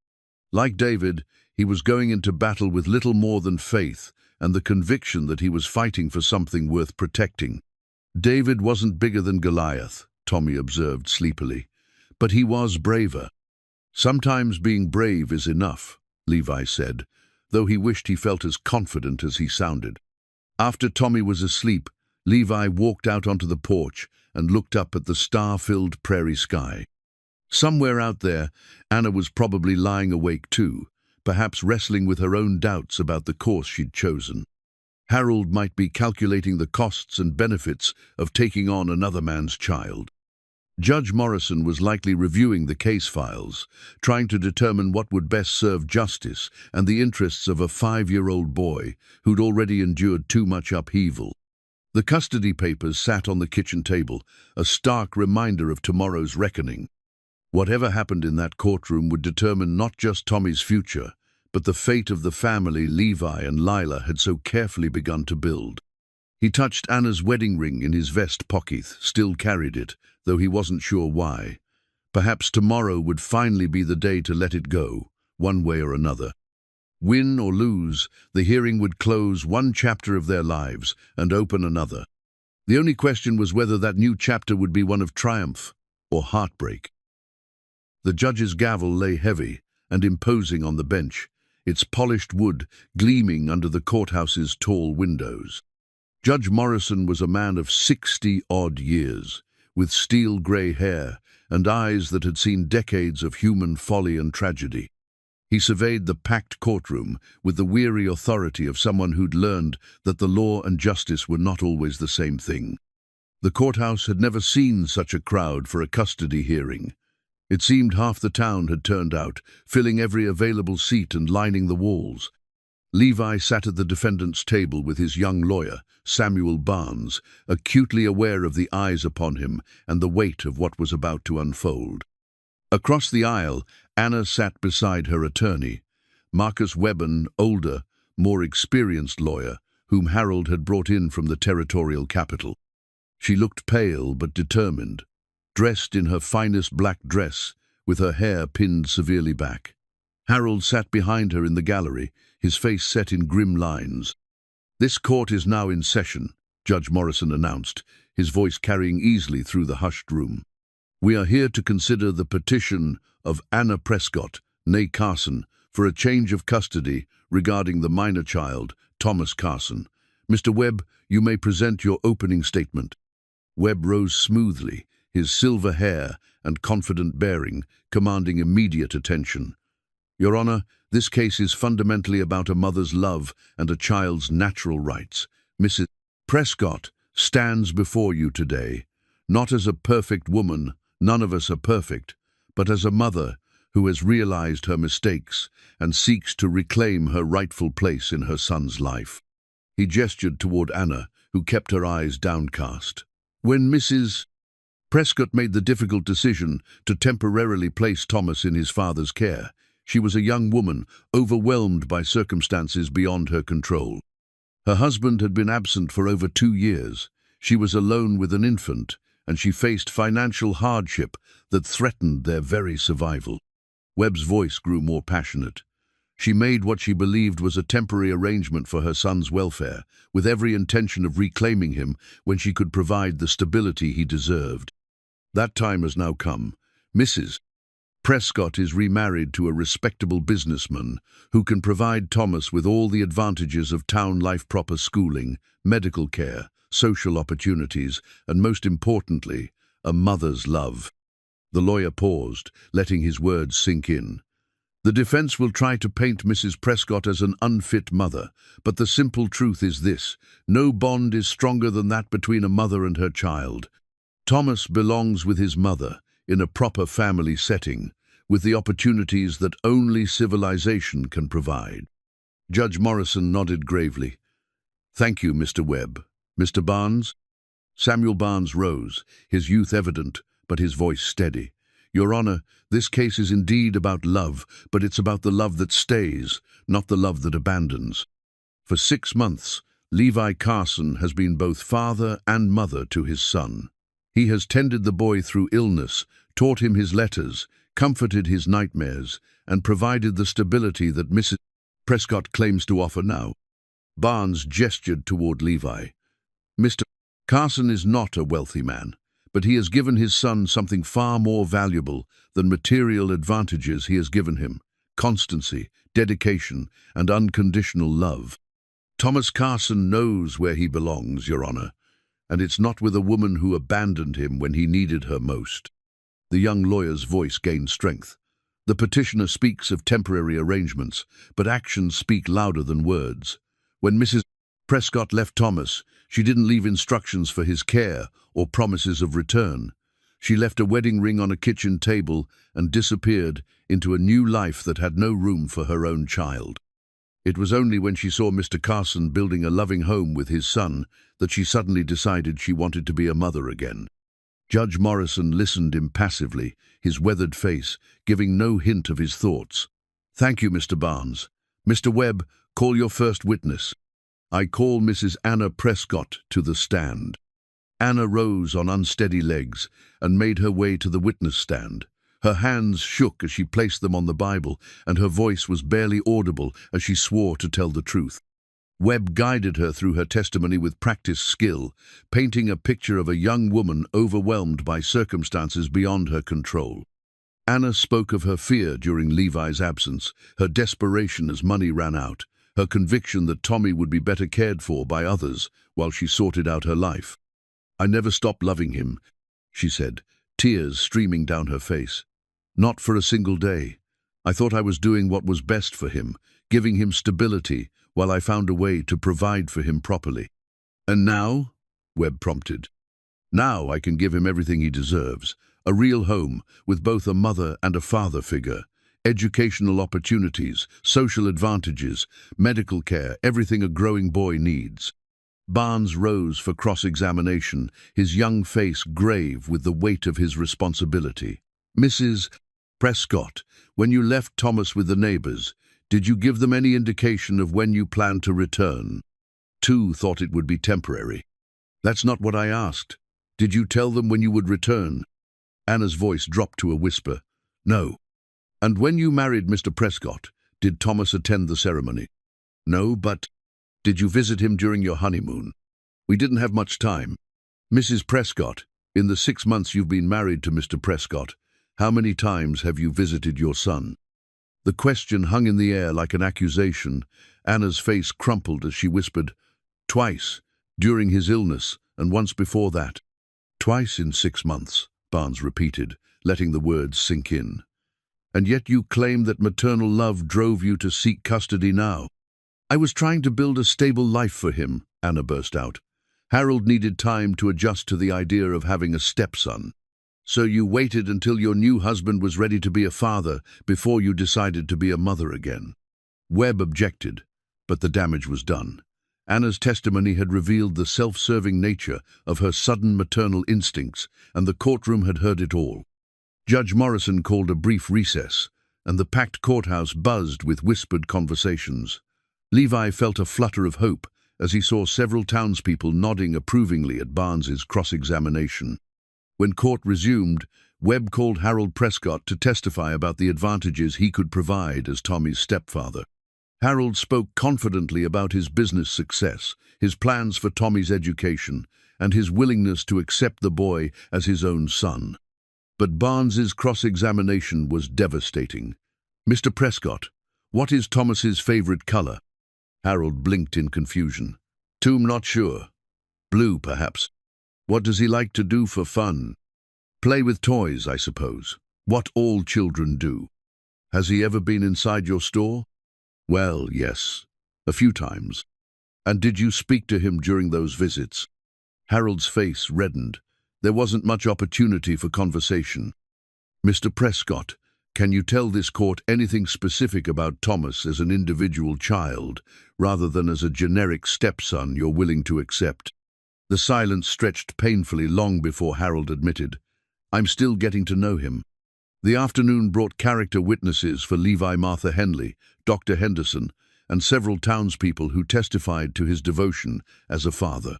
Like David, he was going into battle with little more than faith and the conviction that he was fighting for something worth protecting. David wasn't bigger than Goliath, Tommy observed sleepily, but he was braver. Sometimes being brave is enough, Levi said, though he wished he felt as confident as he sounded. After Tommy was asleep, Levi walked out onto the porch and looked up at the star-filled prairie sky. Somewhere out there, Anna was probably lying awake too, perhaps wrestling with her own doubts about the course she'd chosen. Harold might be calculating the costs and benefits of taking on another man's child. Judge Morrison was likely reviewing the case files, trying to determine what would best serve justice and the interests of a 5-year-old boy who'd already endured too much upheaval. The custody papers sat on the kitchen table, a stark reminder of tomorrow's reckoning. Whatever happened in that courtroom would determine not just Tommy's future, but the fate of the family Levi and Lila had so carefully begun to build. He touched Anna's wedding ring in his vest pocket, still carried it, though he wasn't sure why. Perhaps tomorrow would finally be the day to let it go, one way or another. Win or lose, the hearing would close one chapter of their lives and open another. The only question was whether that new chapter would be one of triumph or heartbreak. The judge's gavel lay heavy and imposing on the bench, its polished wood gleaming under the courthouse's tall windows. Judge Morrison was a man of 60-odd years, with steel-grey hair and eyes that had seen decades of human folly and tragedy. He surveyed the packed courtroom with the weary authority of someone who'd learned that the law and justice were not always the same thing. The courthouse had never seen such a crowd for a custody hearing. It seemed half the town had turned out, filling every available seat and lining the walls. Levi sat at the defendant's table with his young lawyer, Samuel Barnes, acutely aware of the eyes upon him and the weight of what was about to unfold. Across the aisle, Anna sat beside her attorney, Marcus Webben, older, more experienced lawyer, whom Harold had brought in from the territorial capital. She looked pale but determined, dressed in her finest black dress, with her hair pinned severely back. Harold sat behind her in the gallery, his face set in grim lines. "This court is now in session," Judge Morrison announced, his voice carrying easily through the hushed room. "We are here to consider the petition of Anna Prescott, née Carson, for a change of custody regarding the minor child, Thomas Carson. Mr. Webb, you may present your opening statement." Webb rose smoothly, his silver hair and confident bearing commanding immediate attention. "Your Honor, this case is fundamentally about a mother's love and a child's natural rights. Mrs. Prescott stands before you today, not as a perfect woman, none of us are perfect, but as a mother who has realized her mistakes and seeks to reclaim her rightful place in her son's life." He gestured toward Anna, who kept her eyes downcast. When Mrs. Prescott made the difficult decision to temporarily place Thomas in his father's care, she was a young woman, overwhelmed by circumstances beyond her control. Her husband had been absent for over 2 years. She was alone with an infant, and she faced financial hardship that threatened their very survival. Webb's voice grew more passionate. She made what she believed was a temporary arrangement for her son's welfare, with every intention of reclaiming him when she could provide the stability he deserved. That time has now come. Mrs. Prescott is remarried to a respectable businessman who can provide Thomas with all the advantages of town life, proper schooling, medical care, social opportunities, and most importantly, a mother's love. The lawyer paused, letting his words sink in. The defense will try to paint Mrs. Prescott as an unfit mother, but the simple truth is this: no bond is stronger than that between a mother and her child. Thomas belongs with his mother, in a proper family setting, with the opportunities that only civilization can provide. Judge Morrison nodded gravely. "Thank you, Mr. Webb. Mr. Barnes? Samuel Barnes rose, his youth evident, but his voice steady. Your Honor, this case is indeed about love, but it's about the love that stays, not the love that abandons. For 6 months, Levi Carson has been both father and mother to his son. He has tended the boy through illness, taught him his letters, comforted his nightmares, and provided the stability that Mrs. Prescott claims to offer now. Barnes gestured toward Levi. Mr. Carson is not a wealthy man, but he has given his son something far more valuable than material advantages he has given him: constancy, dedication, and unconditional love. Thomas Carson knows where he belongs, Your Honor, and it's not with a woman who abandoned him when he needed her most. The young lawyer's voice gained strength. The petitioner speaks of temporary arrangements, but actions speak louder than words. When Mrs. Prescott left Thomas, she didn't leave instructions for his care or promises of return. She left a wedding ring on a kitchen table and disappeared into a new life that had no room for her own child. It was only when she saw Mr. Carson building a loving home with his son that she suddenly decided she wanted to be a mother again. Judge Morrison listened impassively, his weathered face giving no hint of his thoughts. Thank you, Mr. Barnes. Mr. Webb, call your first witness. I call Mrs. Anna Prescott to the stand. Anna rose on unsteady legs and made her way to the witness stand. Her hands shook as she placed them on the Bible, and her voice was barely audible as she swore to tell the truth. Webb guided her through her testimony with practiced skill, painting a picture of a young woman overwhelmed by circumstances beyond her control. Anna spoke of her fear during Levi's absence, her desperation as money ran out, her conviction that Tommy would be better cared for by others while she sorted out her life. I never stopped loving him, she said, tears streaming down her face. Not for a single day. I thought I was doing what was best for him, giving him stability, while I found a way to provide for him properly. And now? Webb prompted. Now I can give him everything he deserves, a real home with both a mother and a father figure, educational opportunities, social advantages, medical care, everything a growing boy needs. Barnes rose for cross-examination, his young face grave with the weight of his responsibility. Mrs. Prescott, when you left Thomas with the neighbors, did you give them any indication of when you planned to return? Two thought it would be temporary. That's not what I asked. Did you tell them when you would return? Anna's voice dropped to a whisper. No. And when you married Mr. Prescott, did Thomas attend the ceremony? No, but did you visit him during your honeymoon? We didn't have much time. Mrs. Prescott, in the 6 months you've been married to Mr. Prescott, how many times have you visited your son? The question hung in the air like an accusation. Anna's face crumpled as she whispered, Twice, during his illness, and once before that. Twice in 6 months, Barnes repeated, letting the words sink in. And yet you claim that maternal love drove you to seek custody now. I was trying to build a stable life for him, Anna burst out. Harold needed time to adjust to the idea of having a stepson. So you waited until your new husband was ready to be a father before you decided to be a mother again. Webb objected, but the damage was done. Anna's testimony had revealed the self-serving nature of her sudden maternal instincts, and the courtroom had heard it all. Judge Morrison called a brief recess, and the packed courthouse buzzed with whispered conversations. Levi felt a flutter of hope as he saw several townspeople nodding approvingly at Barnes's cross-examination. When court resumed, Webb called Harold Prescott to testify about the advantages he could provide as Tommy's stepfather. Harold spoke confidently about his business success, his plans for Tommy's education, and his willingness to accept the boy as his own son. But Barnes's cross-examination was devastating. Mr. Prescott, what is Thomas's favorite color? Harold blinked in confusion. Not sure. Blue, perhaps. What does he like to do for fun? Play with toys, I suppose. What all children do. Has he ever been inside your store? Well, yes. A few times. And did you speak to him during those visits? Harold's face reddened. There wasn't much opportunity for conversation. Mr. Prescott, can you tell this court anything specific about Thomas as an individual child, rather than as a generic stepson you're willing to accept? The silence stretched painfully long before Harold admitted, "I'm still getting to know him." The afternoon brought character witnesses for Levi Martha Henley, Dr. Henderson, and several townspeople who testified to his devotion as a father.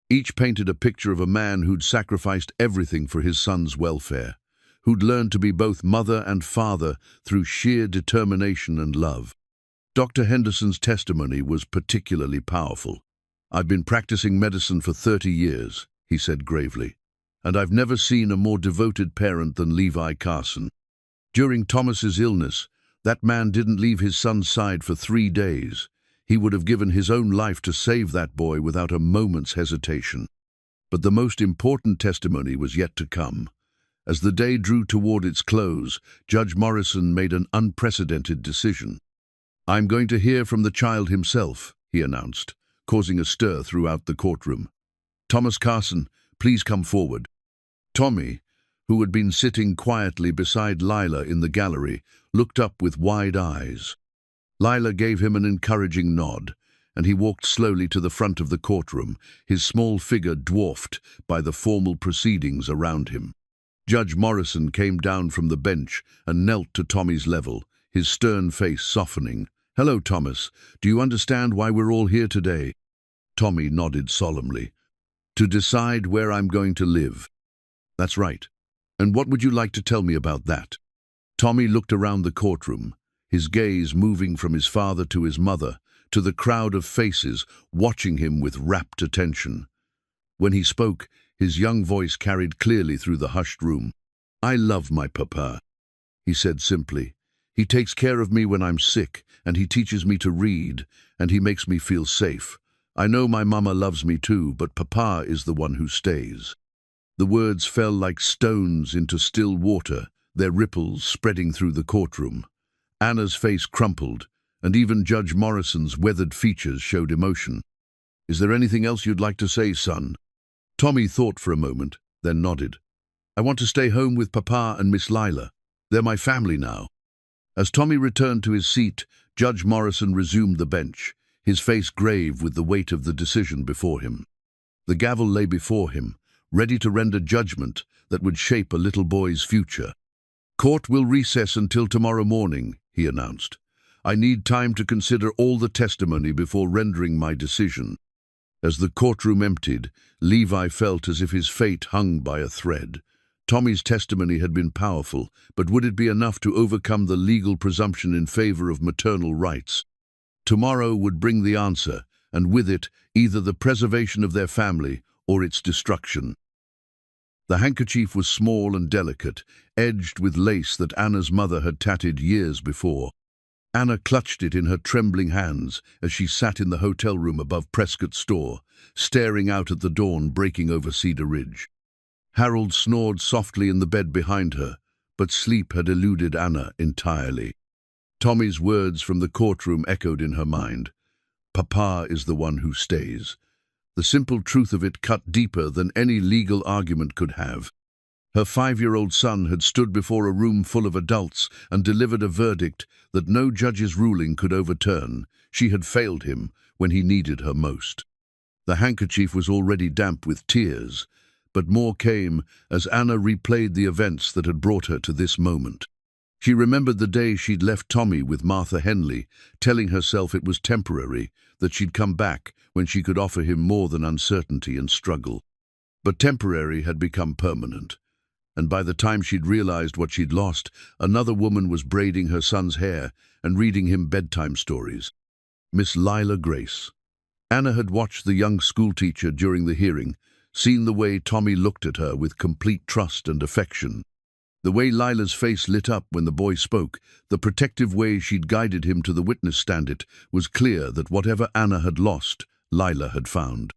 Each painted a picture of a man who'd sacrificed everything for his son's welfare, who'd learned to be both mother and father through sheer determination and love. Dr. Henderson's testimony was particularly powerful. "I've been practicing medicine for 30 years, he said gravely, "and I've never seen a more devoted parent than Levi Carson. During Thomas's illness, that man didn't leave his son's side for 3 days. He would have given his own life to save that boy without a moment's hesitation." But the most important testimony was yet to come. As the day drew toward its close, Judge Morrison made an unprecedented decision. "I'm going to hear from the child himself," he announced, causing a stir throughout the courtroom. "Thomas Carson, please come forward." Tommy, who had been sitting quietly beside Lila in the gallery, looked up with wide eyes. Lila gave him an encouraging nod, and he walked slowly to the front of the courtroom, his small figure dwarfed by the formal proceedings around him. Judge Morrison came down from the bench and knelt to Tommy's level, his stern face softening. "Hello, Thomas. Do you understand why we're all here today?" Tommy nodded solemnly. "To decide where I'm going to live." "That's right. And what would you like to tell me about that?" Tommy looked around the courtroom, his gaze moving from his father to his mother, to the crowd of faces watching him with rapt attention. When he spoke, his young voice carried clearly through the hushed room. "I love my papa," he said simply. "He takes care of me when I'm sick, and he teaches me to read, and he makes me feel safe. I know my mama loves me too, but papa is the one who stays." The words fell like stones into still water, their ripples spreading through the courtroom. Anna's face crumpled, and even Judge Morrison's weathered features showed emotion. "Is there anything else you'd like to say, son?" Tommy thought for a moment, then nodded. "I want to stay home with Papa and Miss Lila. They're my family now." As Tommy returned to his seat, Judge Morrison resumed the bench, his face grave with the weight of the decision before him. The gavel lay before him, ready to render judgment that would shape a little boy's future. "Court will recess until tomorrow morning," he announced. "I need time to consider all the testimony before rendering my decision." As the courtroom emptied, Levi felt as if his fate hung by a thread. Tommy's testimony had been powerful, but would it be enough to overcome the legal presumption in favor of maternal rights? Tomorrow would bring the answer, and with it, either the preservation of their family or its destruction. The handkerchief was small and delicate, edged with lace that Anna's mother had tatted years before. Anna clutched it in her trembling hands as she sat in the hotel room above Prescott's store, staring out at the dawn breaking over Cedar Ridge. Harold snored softly in the bed behind her, but sleep had eluded Anna entirely. Tommy's words from the courtroom echoed in her mind. "Papa is the one who stays." The simple truth of it cut deeper than any legal argument could have. Her 5-year-old son had stood before a room full of adults and delivered a verdict that no judge's ruling could overturn. She had failed him when he needed her most. The handkerchief was already damp with tears, but more came as Anna replayed the events that had brought her to this moment. She remembered the day she'd left Tommy with Martha Henley, telling herself it was temporary, that she'd come back when she could offer him more than uncertainty and struggle. But temporary had become permanent, and by the time she'd realized what she'd lost, another woman was braiding her son's hair and reading him bedtime stories. Miss Lila Grace. Anna had watched the young schoolteacher during the hearing, seen the way Tommy looked at her with complete trust and affection. The way Lila's face lit up when the boy spoke, the protective way she'd guided him to the witness stand, it was clear that whatever Anna had lost, Lila had found.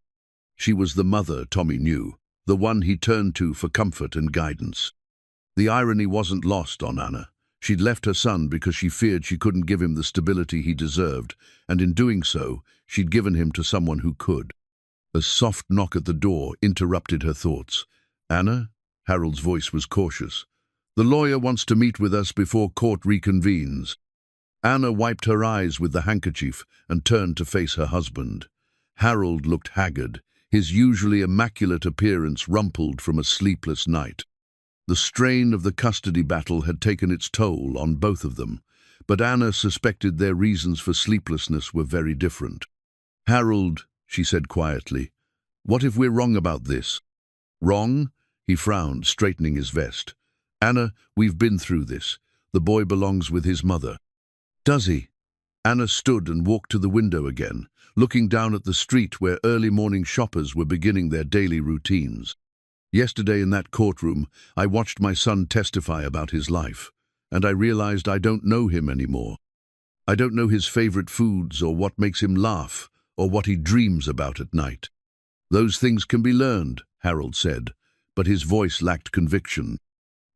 She was the mother Tommy knew, the one he turned to for comfort and guidance. The irony wasn't lost on Anna. She'd left her son because she feared she couldn't give him the stability he deserved, and in doing so, she'd given him to someone who could. A soft knock at the door interrupted her thoughts. "Anna?" Harold's voice was cautious. "The lawyer wants to meet with us before court reconvenes." Anna wiped her eyes with the handkerchief and turned to face her husband. Harold looked haggard, his usually immaculate appearance rumpled from a sleepless night. The strain of the custody battle had taken its toll on both of them, but Anna suspected their reasons for sleeplessness were very different. "Harold," she said quietly, "what if we're wrong about this?" "Wrong?" He frowned, straightening his vest. "Anna, we've been through this. The boy belongs with his mother." "Does he?" Anna stood and walked to the window again, looking down at the street where early morning shoppers were beginning their daily routines. "Yesterday in that courtroom, I watched my son testify about his life, and I realized I don't know him anymore. I don't know his favorite foods or what makes him laugh or what he dreams about at night." "Those things can be learned," Harold said, but his voice lacked conviction.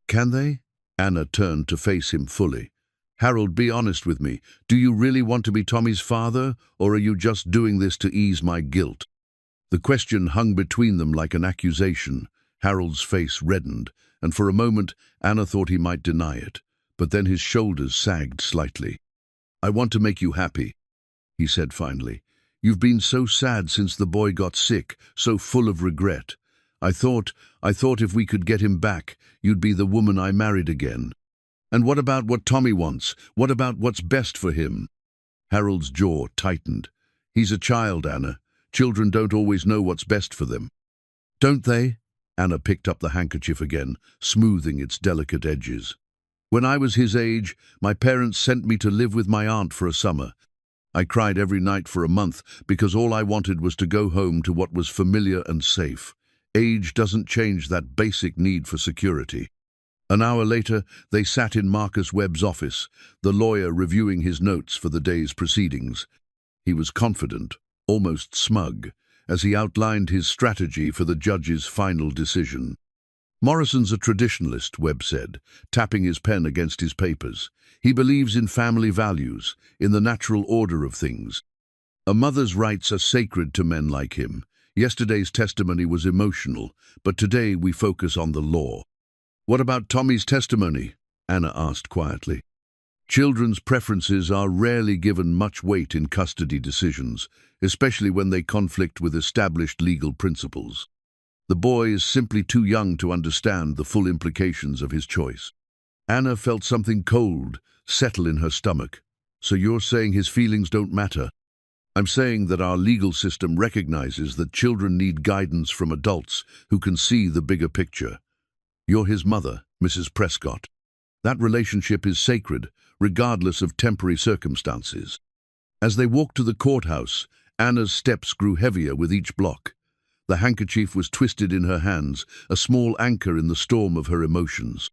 "Can they?" Anna turned to face him fully. "Harold, be honest with me. Do you really want to be Tommy's father, or are you just doing this to ease my guilt?" The question hung between them like an accusation. Harold's face reddened, and for a moment Anna thought he might deny it, but then his shoulders sagged slightly. "I want to make you happy," he said finally. "You've been so sad since the boy got sick, so full of regret. I thought if we could get him back, you'd be the woman I married again." "And what about what Tommy wants? What about what's best for him?" Harold's jaw tightened. "He's a child, Anna. Children don't always know what's best for them." "Don't they?" Anna picked up the handkerchief again, smoothing its delicate edges. "When I was his age, my parents sent me to live with my aunt for a summer. I cried every night for a month because all I wanted was to go home to what was familiar and safe. Age doesn't change that basic need for security." An hour later, they sat in Marcus Webb's office, the lawyer reviewing his notes for the day's proceedings. He was confident, almost smug, as he outlined his strategy for the judge's final decision. "Morrison's a traditionalist," Webb said, tapping his pen against his papers. "He believes in family values, in the natural order of things. A mother's rights are sacred to men like him. Yesterday's testimony was emotional, but today we focus on the law." "What about Tommy's testimony?" Anna asked quietly. "Children's preferences are rarely given much weight in custody decisions, especially when they conflict with established legal principles. The boy is simply too young to understand the full implications of his choice." Anna felt something cold settle in her stomach. "So you're saying his feelings don't matter?" "I'm saying that our legal system recognizes that children need guidance from adults who can see the bigger picture. You're his mother, Mrs. Prescott. That relationship is sacred, regardless of temporary circumstances." As they walked to the courthouse, Anna's steps grew heavier with each block. The handkerchief was twisted in her hands, a small anchor in the storm of her emotions.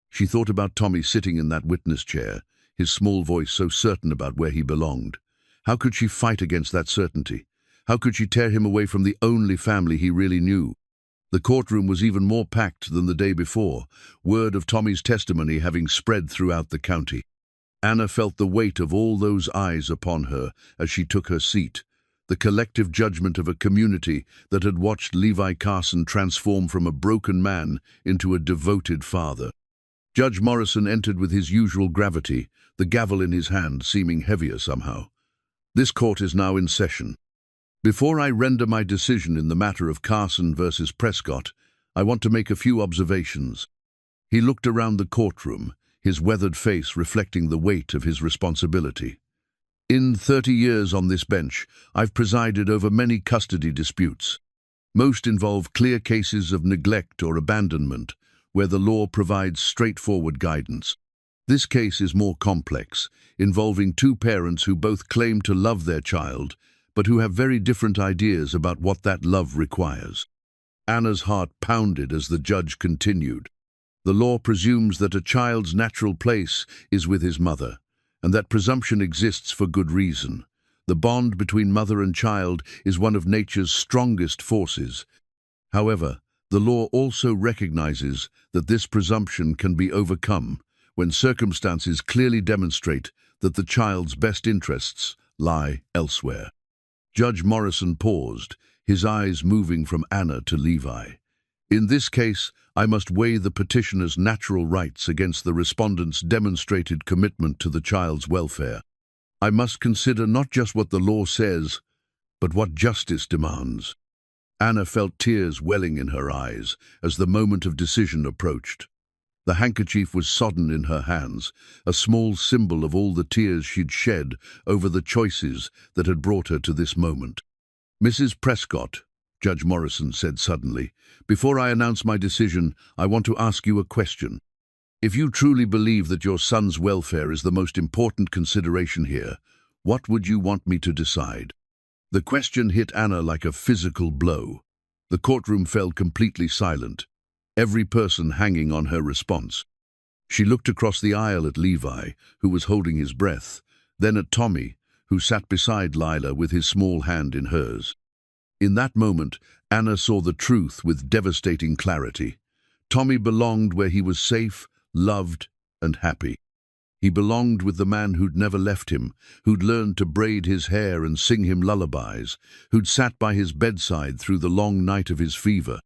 She thought about Tommy sitting in that witness chair, his small voice so certain about where he belonged. How could she fight against that certainty? How could she tear him away from the only family he really knew? The courtroom was even more packed than the day before, word of Tommy's testimony having spread throughout the county. Anna felt the weight of all those eyes upon her as she took her seat, the collective judgment of a community that had watched Levi Carson transform from a broken man into a devoted father. Judge Morrison entered with his usual gravity, the gavel in his hand seeming heavier somehow. "This court is now in session. Before I render my decision in the matter of Carson versus Prescott, I want to make a few observations." He looked around the courtroom, his weathered face reflecting the weight of his responsibility. "In 30 years on this bench, I've presided over many custody disputes. Most involve clear cases of neglect or abandonment, where the law provides straightforward guidance. This case is more complex, involving two parents who both claim to love their child, but who have very different ideas about what that love requires." Anna's heart pounded as the judge continued. "The law presumes that a child's natural place is with his mother, and that presumption exists for good reason. The bond between mother and child is one of nature's strongest forces. However, the law also recognizes that this presumption can be overcome when circumstances clearly demonstrate that the child's best interests lie elsewhere." Judge Morrison paused, his eyes moving from Anna to Levi. "In this case, I must weigh the petitioner's natural rights against the respondent's demonstrated commitment to the child's welfare. I must consider not just what the law says, but what justice demands." Anna felt tears welling in her eyes as the moment of decision approached. The handkerchief was sodden in her hands, a small symbol of all the tears she'd shed over the choices that had brought her to this moment. "Mrs. Prescott," Judge Morrison said suddenly, "before I announce my decision, I want to ask you a question. If you truly believe that your son's welfare is the most important consideration here, what would you want me to decide?" The question hit Anna like a physical blow. The courtroom fell completely silent, every person hanging on her response. She looked across the aisle at Levi, who was holding his breath, then at Tommy, who sat beside Lila with his small hand in hers. In that moment, Anna saw the truth with devastating clarity. Tommy belonged where he was safe, loved, and happy. He belonged with the man who'd never left him, who'd learned to braid his hair and sing him lullabies, who'd sat by his bedside through the long night of his fever.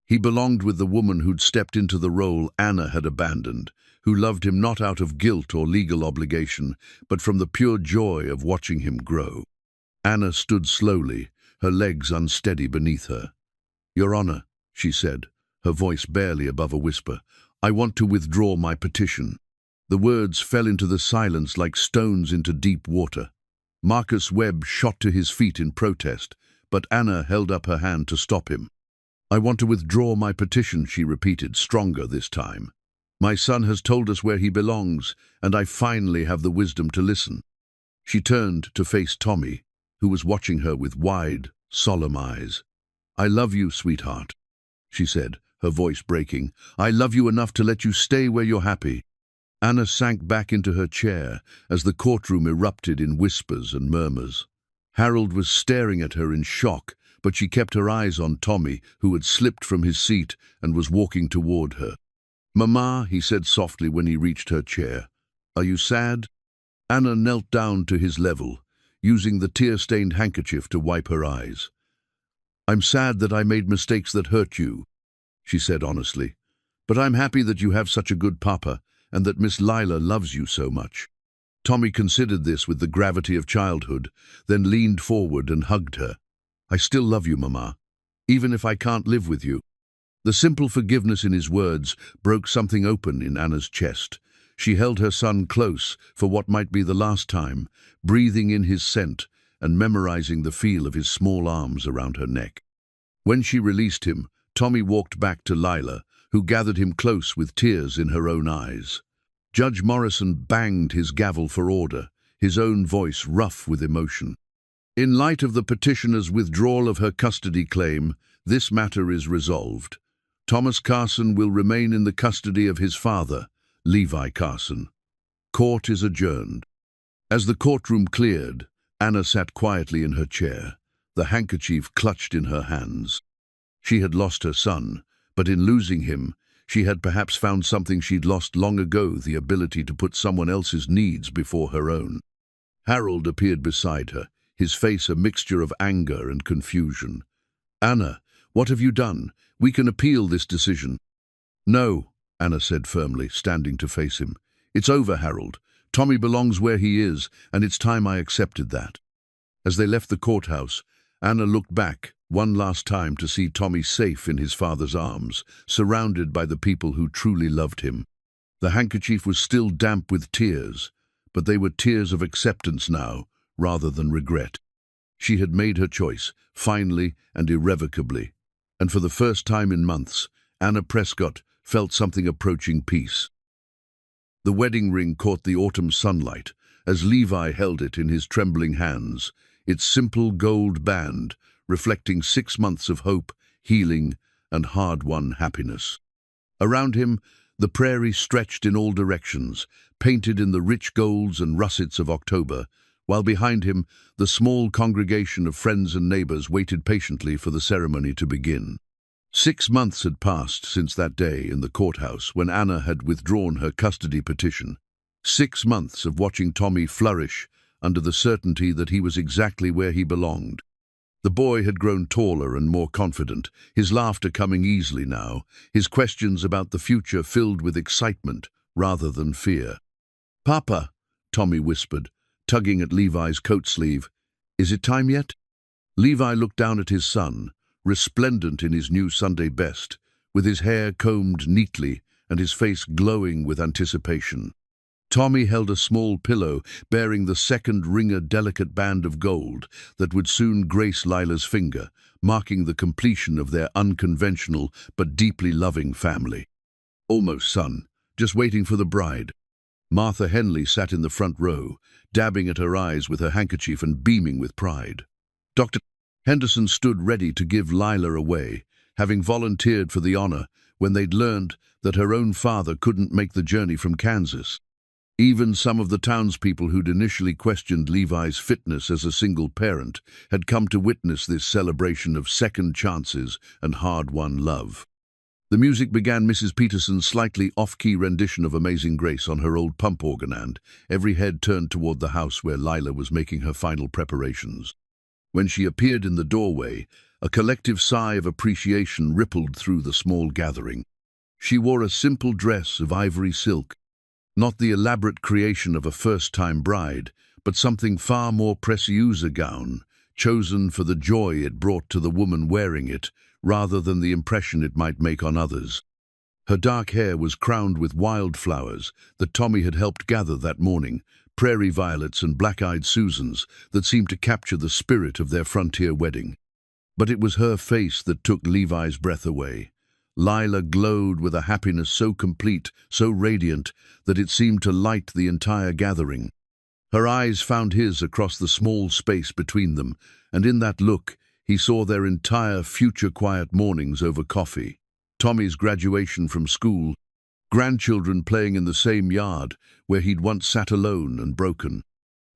He belonged with the woman who'd stepped into the role Anna had abandoned, who loved him not out of guilt or legal obligation, but from the pure joy of watching him grow. Anna stood slowly, her legs unsteady beneath her. "Your Honor," she said, her voice barely above a whisper, "I want to withdraw my petition." The words fell into the silence like stones into deep water. Marcus Webb shot to his feet in protest, but Anna held up her hand to stop him. "I want to withdraw my petition," she repeated, stronger this time. "My son has told us where he belongs, and I finally have the wisdom to listen." She turned to face Tommy, who was watching her with wide, solemn eyes. "I love you, sweetheart," she said, her voice breaking. "I love you enough to let you stay where you're happy." Anna sank back into her chair as the courtroom erupted in whispers and murmurs. Harold was staring at her in shock, but she kept her eyes on Tommy, who had slipped from his seat and was walking toward her. "Mama," he said softly when he reached her chair, "are you sad?" Anna knelt down to his level, using the tear-stained handkerchief to wipe her eyes. "I'm sad that I made mistakes that hurt you," she said honestly, "but I'm happy that you have such a good papa and that Miss Lila loves you so much." Tommy considered this with the gravity of childhood, then leaned forward and hugged her. "I still love you, Mama, even if I can't live with you." The simple forgiveness in his words broke something open in Anna's chest. She held her son close for what might be the last time, breathing in his scent and memorizing the feel of his small arms around her neck. When she released him, Tommy walked back to Lila, who gathered him close with tears in her own eyes. Judge Morrison banged his gavel for order, his own voice rough with emotion. "In light of the petitioner's withdrawal of her custody claim, this matter is resolved. Thomas Carson will remain in the custody of his father, Levi Carson. Court is adjourned." As the courtroom cleared, Anna sat quietly in her chair, the handkerchief clutched in her hands. She had lost her son, but in losing him, she had perhaps found something she'd lost long ago, the ability to put someone else's needs before her own. Harold appeared beside her, his face a mixture of anger and confusion. "Anna, what have you done? We can appeal this decision." "No," Anna said firmly, standing to face him. "It's over, Harold. Tommy belongs where he is, and it's time I accepted that." As they left the courthouse, Anna looked back one last time to see Tommy safe in his father's arms, surrounded by the people who truly loved him. The handkerchief was still damp with tears, but they were tears of acceptance now, rather than regret. She had made her choice, finally and irrevocably, and for the first time in months, Anna Prescott felt something approaching peace. The wedding ring caught the autumn sunlight as Levi held it in his trembling hands, its simple gold band reflecting 6 months of hope, healing, and hard-won happiness. Around him, the prairie stretched in all directions, painted in the rich golds and russets of October, while behind him, the small congregation of friends and neighbors waited patiently for the ceremony to begin. 6 months had passed since that day in the courthouse when Anna had withdrawn her custody petition. 6 months of watching Tommy flourish under the certainty that he was exactly where he belonged. The boy had grown taller and more confident, his laughter coming easily now, his questions about the future filled with excitement rather than fear. "Papa," Tommy whispered, tugging at Levi's coat sleeve, "is it time yet?" Levi looked down at his son, resplendent in his new Sunday best, with his hair combed neatly and his face glowing with anticipation. Tommy held a small pillow bearing the second ring, a delicate band of gold that would soon grace Lila's finger, marking the completion of their unconventional but deeply loving family. Almost, son. Just waiting for the bride. Martha Henley sat in the front row, dabbing at her eyes with her handkerchief and beaming with pride. Dr. Henderson stood ready to give Lila away, having volunteered for the honor when they'd learned that her own father couldn't make the journey from Kansas. Even some of the townspeople who'd initially questioned Levi's fitness as a single parent had come to witness this celebration of second chances and hard-won love. The music began, Mrs. Peterson's slightly off-key rendition of Amazing Grace on her old pump organ, and every head turned toward the house where Lila was making her final preparations. When she appeared in the doorway, a collective sigh of appreciation rippled through the small gathering. She wore a simple dress of ivory silk, not the elaborate creation of a first-time bride, but something far more precious, a gown, chosen for the joy it brought to the woman wearing it, rather than the impression it might make on others. Her dark hair was crowned with wildflowers that Tommy had helped gather that morning, prairie violets and black-eyed Susans that seemed to capture the spirit of their frontier wedding. But it was her face that took Levi's breath away. Lila glowed with a happiness so complete, so radiant, that it seemed to light the entire gathering. Her eyes found his across the small space between them, and in that look, he saw their entire future quiet mornings over coffee, Tommy's graduation from school, grandchildren playing in the same yard where he'd once sat alone and broken.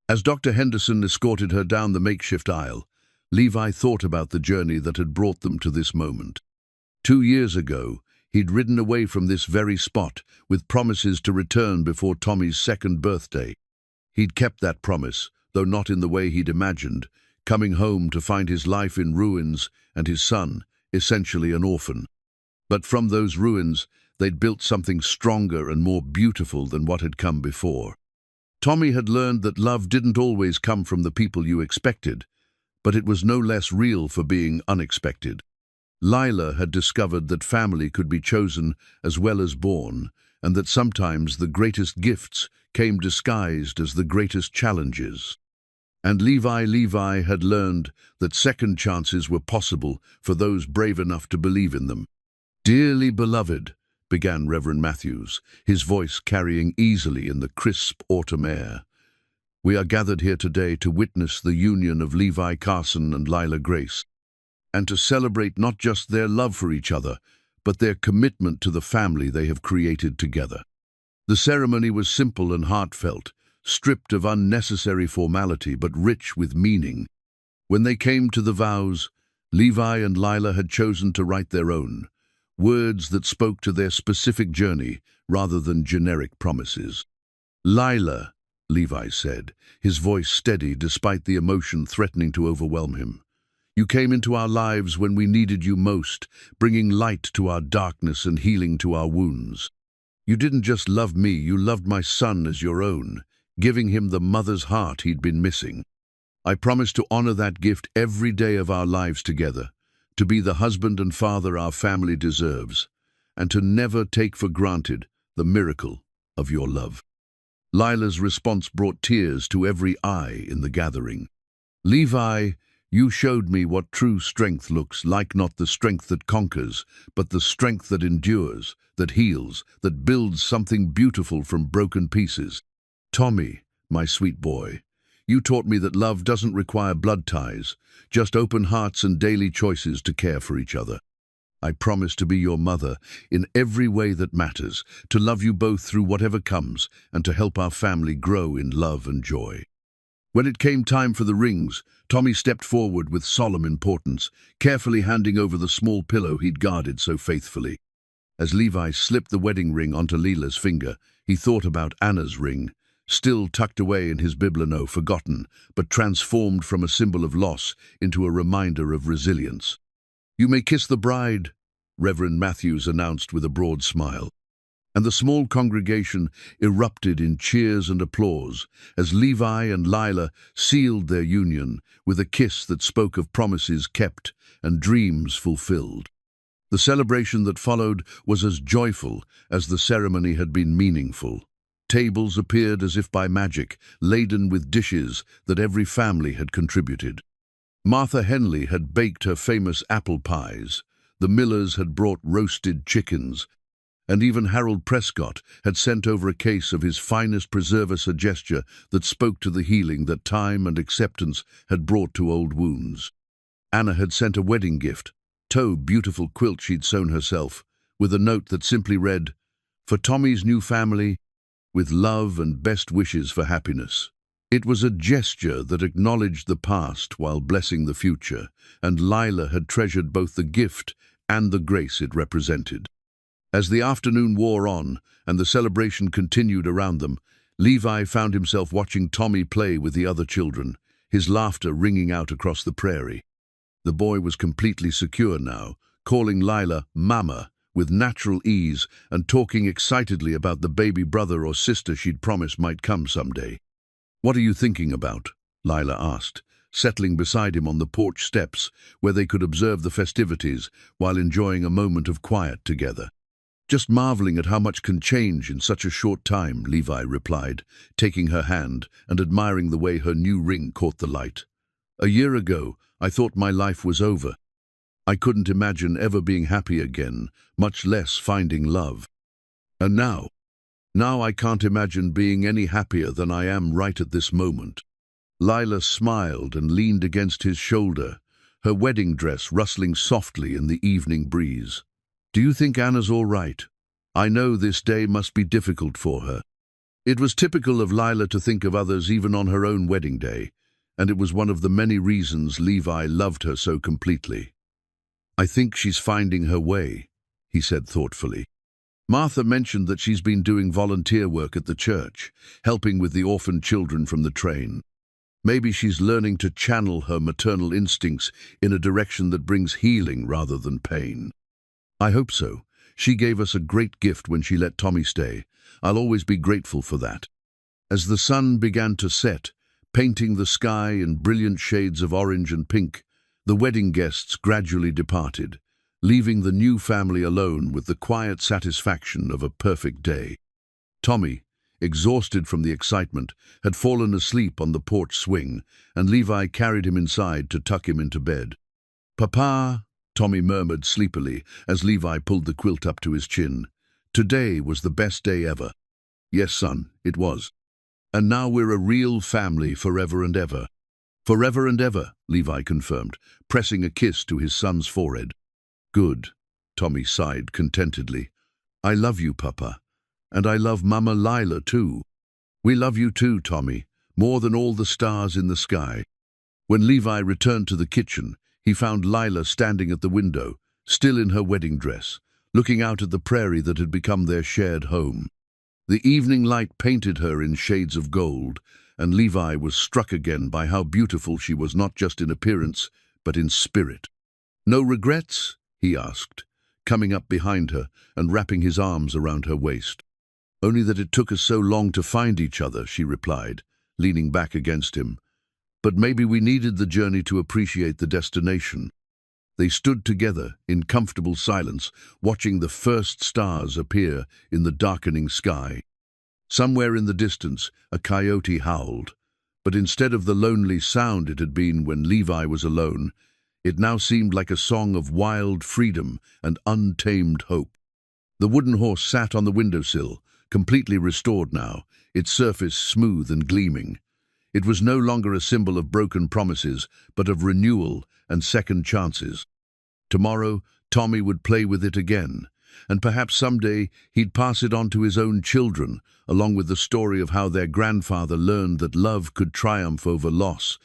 As Dr. Henderson escorted her down the makeshift aisle, Levi thought about the journey that had brought them to this moment. 2 years ago, he'd ridden away from this very spot with promises to return before Tommy's 2nd birthday. He'd kept that promise, though not in the way he'd imagined, coming home to find his life in ruins and his son, essentially an orphan. But from those ruins, they'd built something stronger and more beautiful than what had come before. Tommy had learned that love didn't always come from the people you expected, but it was no less real for being unexpected. Lila had discovered that family could be chosen as well as born, and that sometimes the greatest gifts came disguised as the greatest challenges. And Levi had learned that second chances were possible for those brave enough to believe in them. "Dearly beloved," began Reverend Matthews, his voice carrying easily in the crisp autumn air, "we are gathered here today to witness the union of Levi Carson and Lila Grace, and to celebrate not just their love for each other, but their commitment to the family they have created together." The ceremony was simple and heartfelt, stripped of unnecessary formality but rich with meaning. When they came to the vows, Levi and Lila had chosen to write their own, words that spoke to their specific journey rather than generic promises. "Lila," Levi said, his voice steady despite the emotion threatening to overwhelm him, "you came into our lives when we needed you most, bringing light to our darkness and healing to our wounds. You didn't just love me, you loved my son as your own, giving him the mother's heart he'd been missing. I promise to honor that gift every day of our lives together, to be the husband and father our family deserves, and to never take for granted the miracle of your love." Lila's response brought tears to every eye in the gathering. "Levi, you showed me what true strength looks like, not the strength that conquers, but the strength that endures, that heals, that builds something beautiful from broken pieces. Tommy, my sweet boy, you taught me that love doesn't require blood ties, just open hearts and daily choices to care for each other. I promise to be your mother in every way that matters, to love you both through whatever comes, and to help our family grow in love and joy." When it came time for the rings, Tommy stepped forward with solemn importance, carefully handing over the small pillow he'd guarded so faithfully. As Levi slipped the wedding ring onto Lila's finger, he thought about Anna's ring, still tucked away in his bibelino, forgotten, but transformed from a symbol of loss into a reminder of resilience. "You may kiss the bride," Reverend Matthews announced with a broad smile. and the small congregation erupted in cheers and applause as Levi and Lila sealed their union with a kiss that spoke of promises kept and dreams fulfilled. The celebration that followed was as joyful as the ceremony had been meaningful. Tables appeared as if by magic, laden with dishes that every family had contributed. Martha Henley had baked her famous apple pies, the Millers had brought roasted chickens, and even Harold Prescott had sent over a case of his finest preserves, a gesture that spoke to the healing that time and acceptance had brought to old wounds. Anna had sent a wedding gift, a beautiful quilt she'd sewn herself, with a note that simply read, "For Tommy's new family, with love and best wishes for happiness." It was a gesture that acknowledged the past while blessing the future, and Lila had treasured both the gift and the grace it represented. As the afternoon wore on and the celebration continued around them, Levi found himself watching Tommy play with the other children, his laughter ringing out across the prairie. The boy was completely secure now, calling Lila Mama with natural ease and talking excitedly about the baby brother or sister she'd promised might come someday. "What are you thinking about?" Lila asked, settling beside him on the porch steps where they could observe the festivities while enjoying a moment of quiet together. "Just marveling at how much can change in such a short time," Levi replied, taking her hand and admiring the way her new ring caught the light. "A year ago, I thought my life was over. I couldn't imagine ever being happy again, much less finding love. And now I can't imagine being any happier than I am right at this moment." Lila smiled and leaned against his shoulder, her wedding dress rustling softly in the evening breeze. "Do you think Anna's all right? I know this day must be difficult for her." It was typical of Lila to think of others even on her own wedding day, and it was one of the many reasons Levi loved her so completely. "I think she's finding her way," he said thoughtfully. "Martha mentioned that she's been doing volunteer work at the church, helping with the orphaned children from the train. Maybe she's learning to channel her maternal instincts in a direction that brings healing rather than pain." "I hope so. She gave us a great gift when she let Tommy stay. I'll always be grateful for that." As the sun began to set, painting the sky in brilliant shades of orange and pink, the wedding guests gradually departed, leaving the new family alone with the quiet satisfaction of a perfect day. Tommy, exhausted from the excitement, had fallen asleep on the porch swing, and Levi carried him inside to tuck him into bed. "Papa," Tommy murmured sleepily as Levi pulled the quilt up to his chin. "Today was the best day ever." "Yes, son, it was. And now we're a real family forever and ever." "Forever and ever," Levi confirmed, pressing a kiss to his son's forehead. "Good," Tommy sighed contentedly. "I love you, Papa. And I love Mama Lila too." "We love you too, Tommy, more than all the stars in the sky." When Levi returned to the kitchen, he found Lila standing at the window, still in her wedding dress, looking out at the prairie that had become their shared home. The evening light painted her in shades of gold, and Levi was struck again by how beautiful she was, not just in appearance, but in spirit. "No regrets?" he asked, coming up behind her and wrapping his arms around her waist. "Only that it took us so long to find each other," she replied, leaning back against him. "But maybe we needed the journey to appreciate the destination." They stood together in comfortable silence, watching the first stars appear in the darkening sky. Somewhere in the distance, a coyote howled, but instead of the lonely sound it had been when Levi was alone, it now seemed like a song of wild freedom and untamed hope. The wooden horse sat on the windowsill, completely restored now, its surface smooth and gleaming. It was no longer a symbol of broken promises, but of renewal and second chances. Tomorrow, Tommy would play with it again, and perhaps someday he'd pass it on to his own children, along with the story of how their grandfather learned that love could triumph over loss,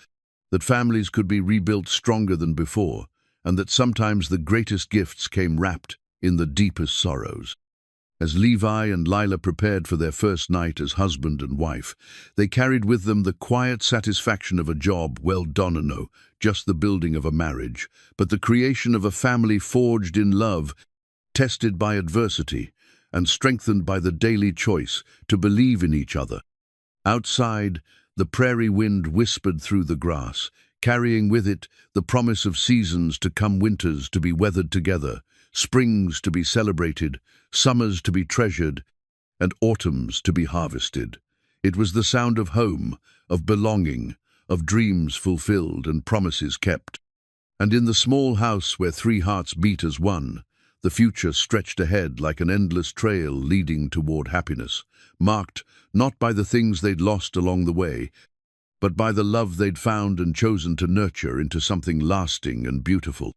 that families could be rebuilt stronger than before, and that sometimes the greatest gifts came wrapped in the deepest sorrows. As Levi and Lila prepared for their first night as husband and wife, they carried with them the quiet satisfaction of a job well done, no, just the building of a marriage, but the creation of a family forged in love, tested by adversity, and strengthened by the daily choice to believe in each other. Outside, the prairie wind whispered through the grass, carrying with it the promise of seasons to come, winters to be weathered together, springs to be celebrated, summers to be treasured, and autumns to be harvested. It was the sound of home, of belonging, of dreams fulfilled and promises kept. And in the small house where three hearts beat as one, the future stretched ahead like an endless trail leading toward happiness, marked not by the things they'd lost along the way, but by the love they'd found and chosen to nurture into something lasting and beautiful.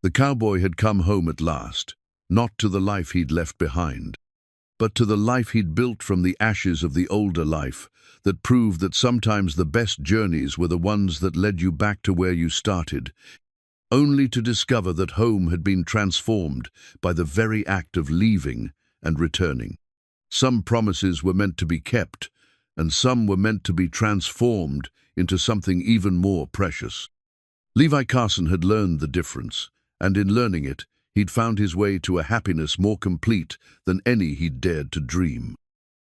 The cowboy had come home at last, not to the life he'd left behind, but to the life he'd built from the ashes of the older life that proved that sometimes the best journeys were the ones that led you back to where you started, only to discover that home had been transformed by the very act of leaving and returning. Some promises were meant to be kept, and some were meant to be transformed into something even more precious. Levi Carson had learned the difference, and in learning it, he'd found his way to a happiness more complete than any he'd dared to dream.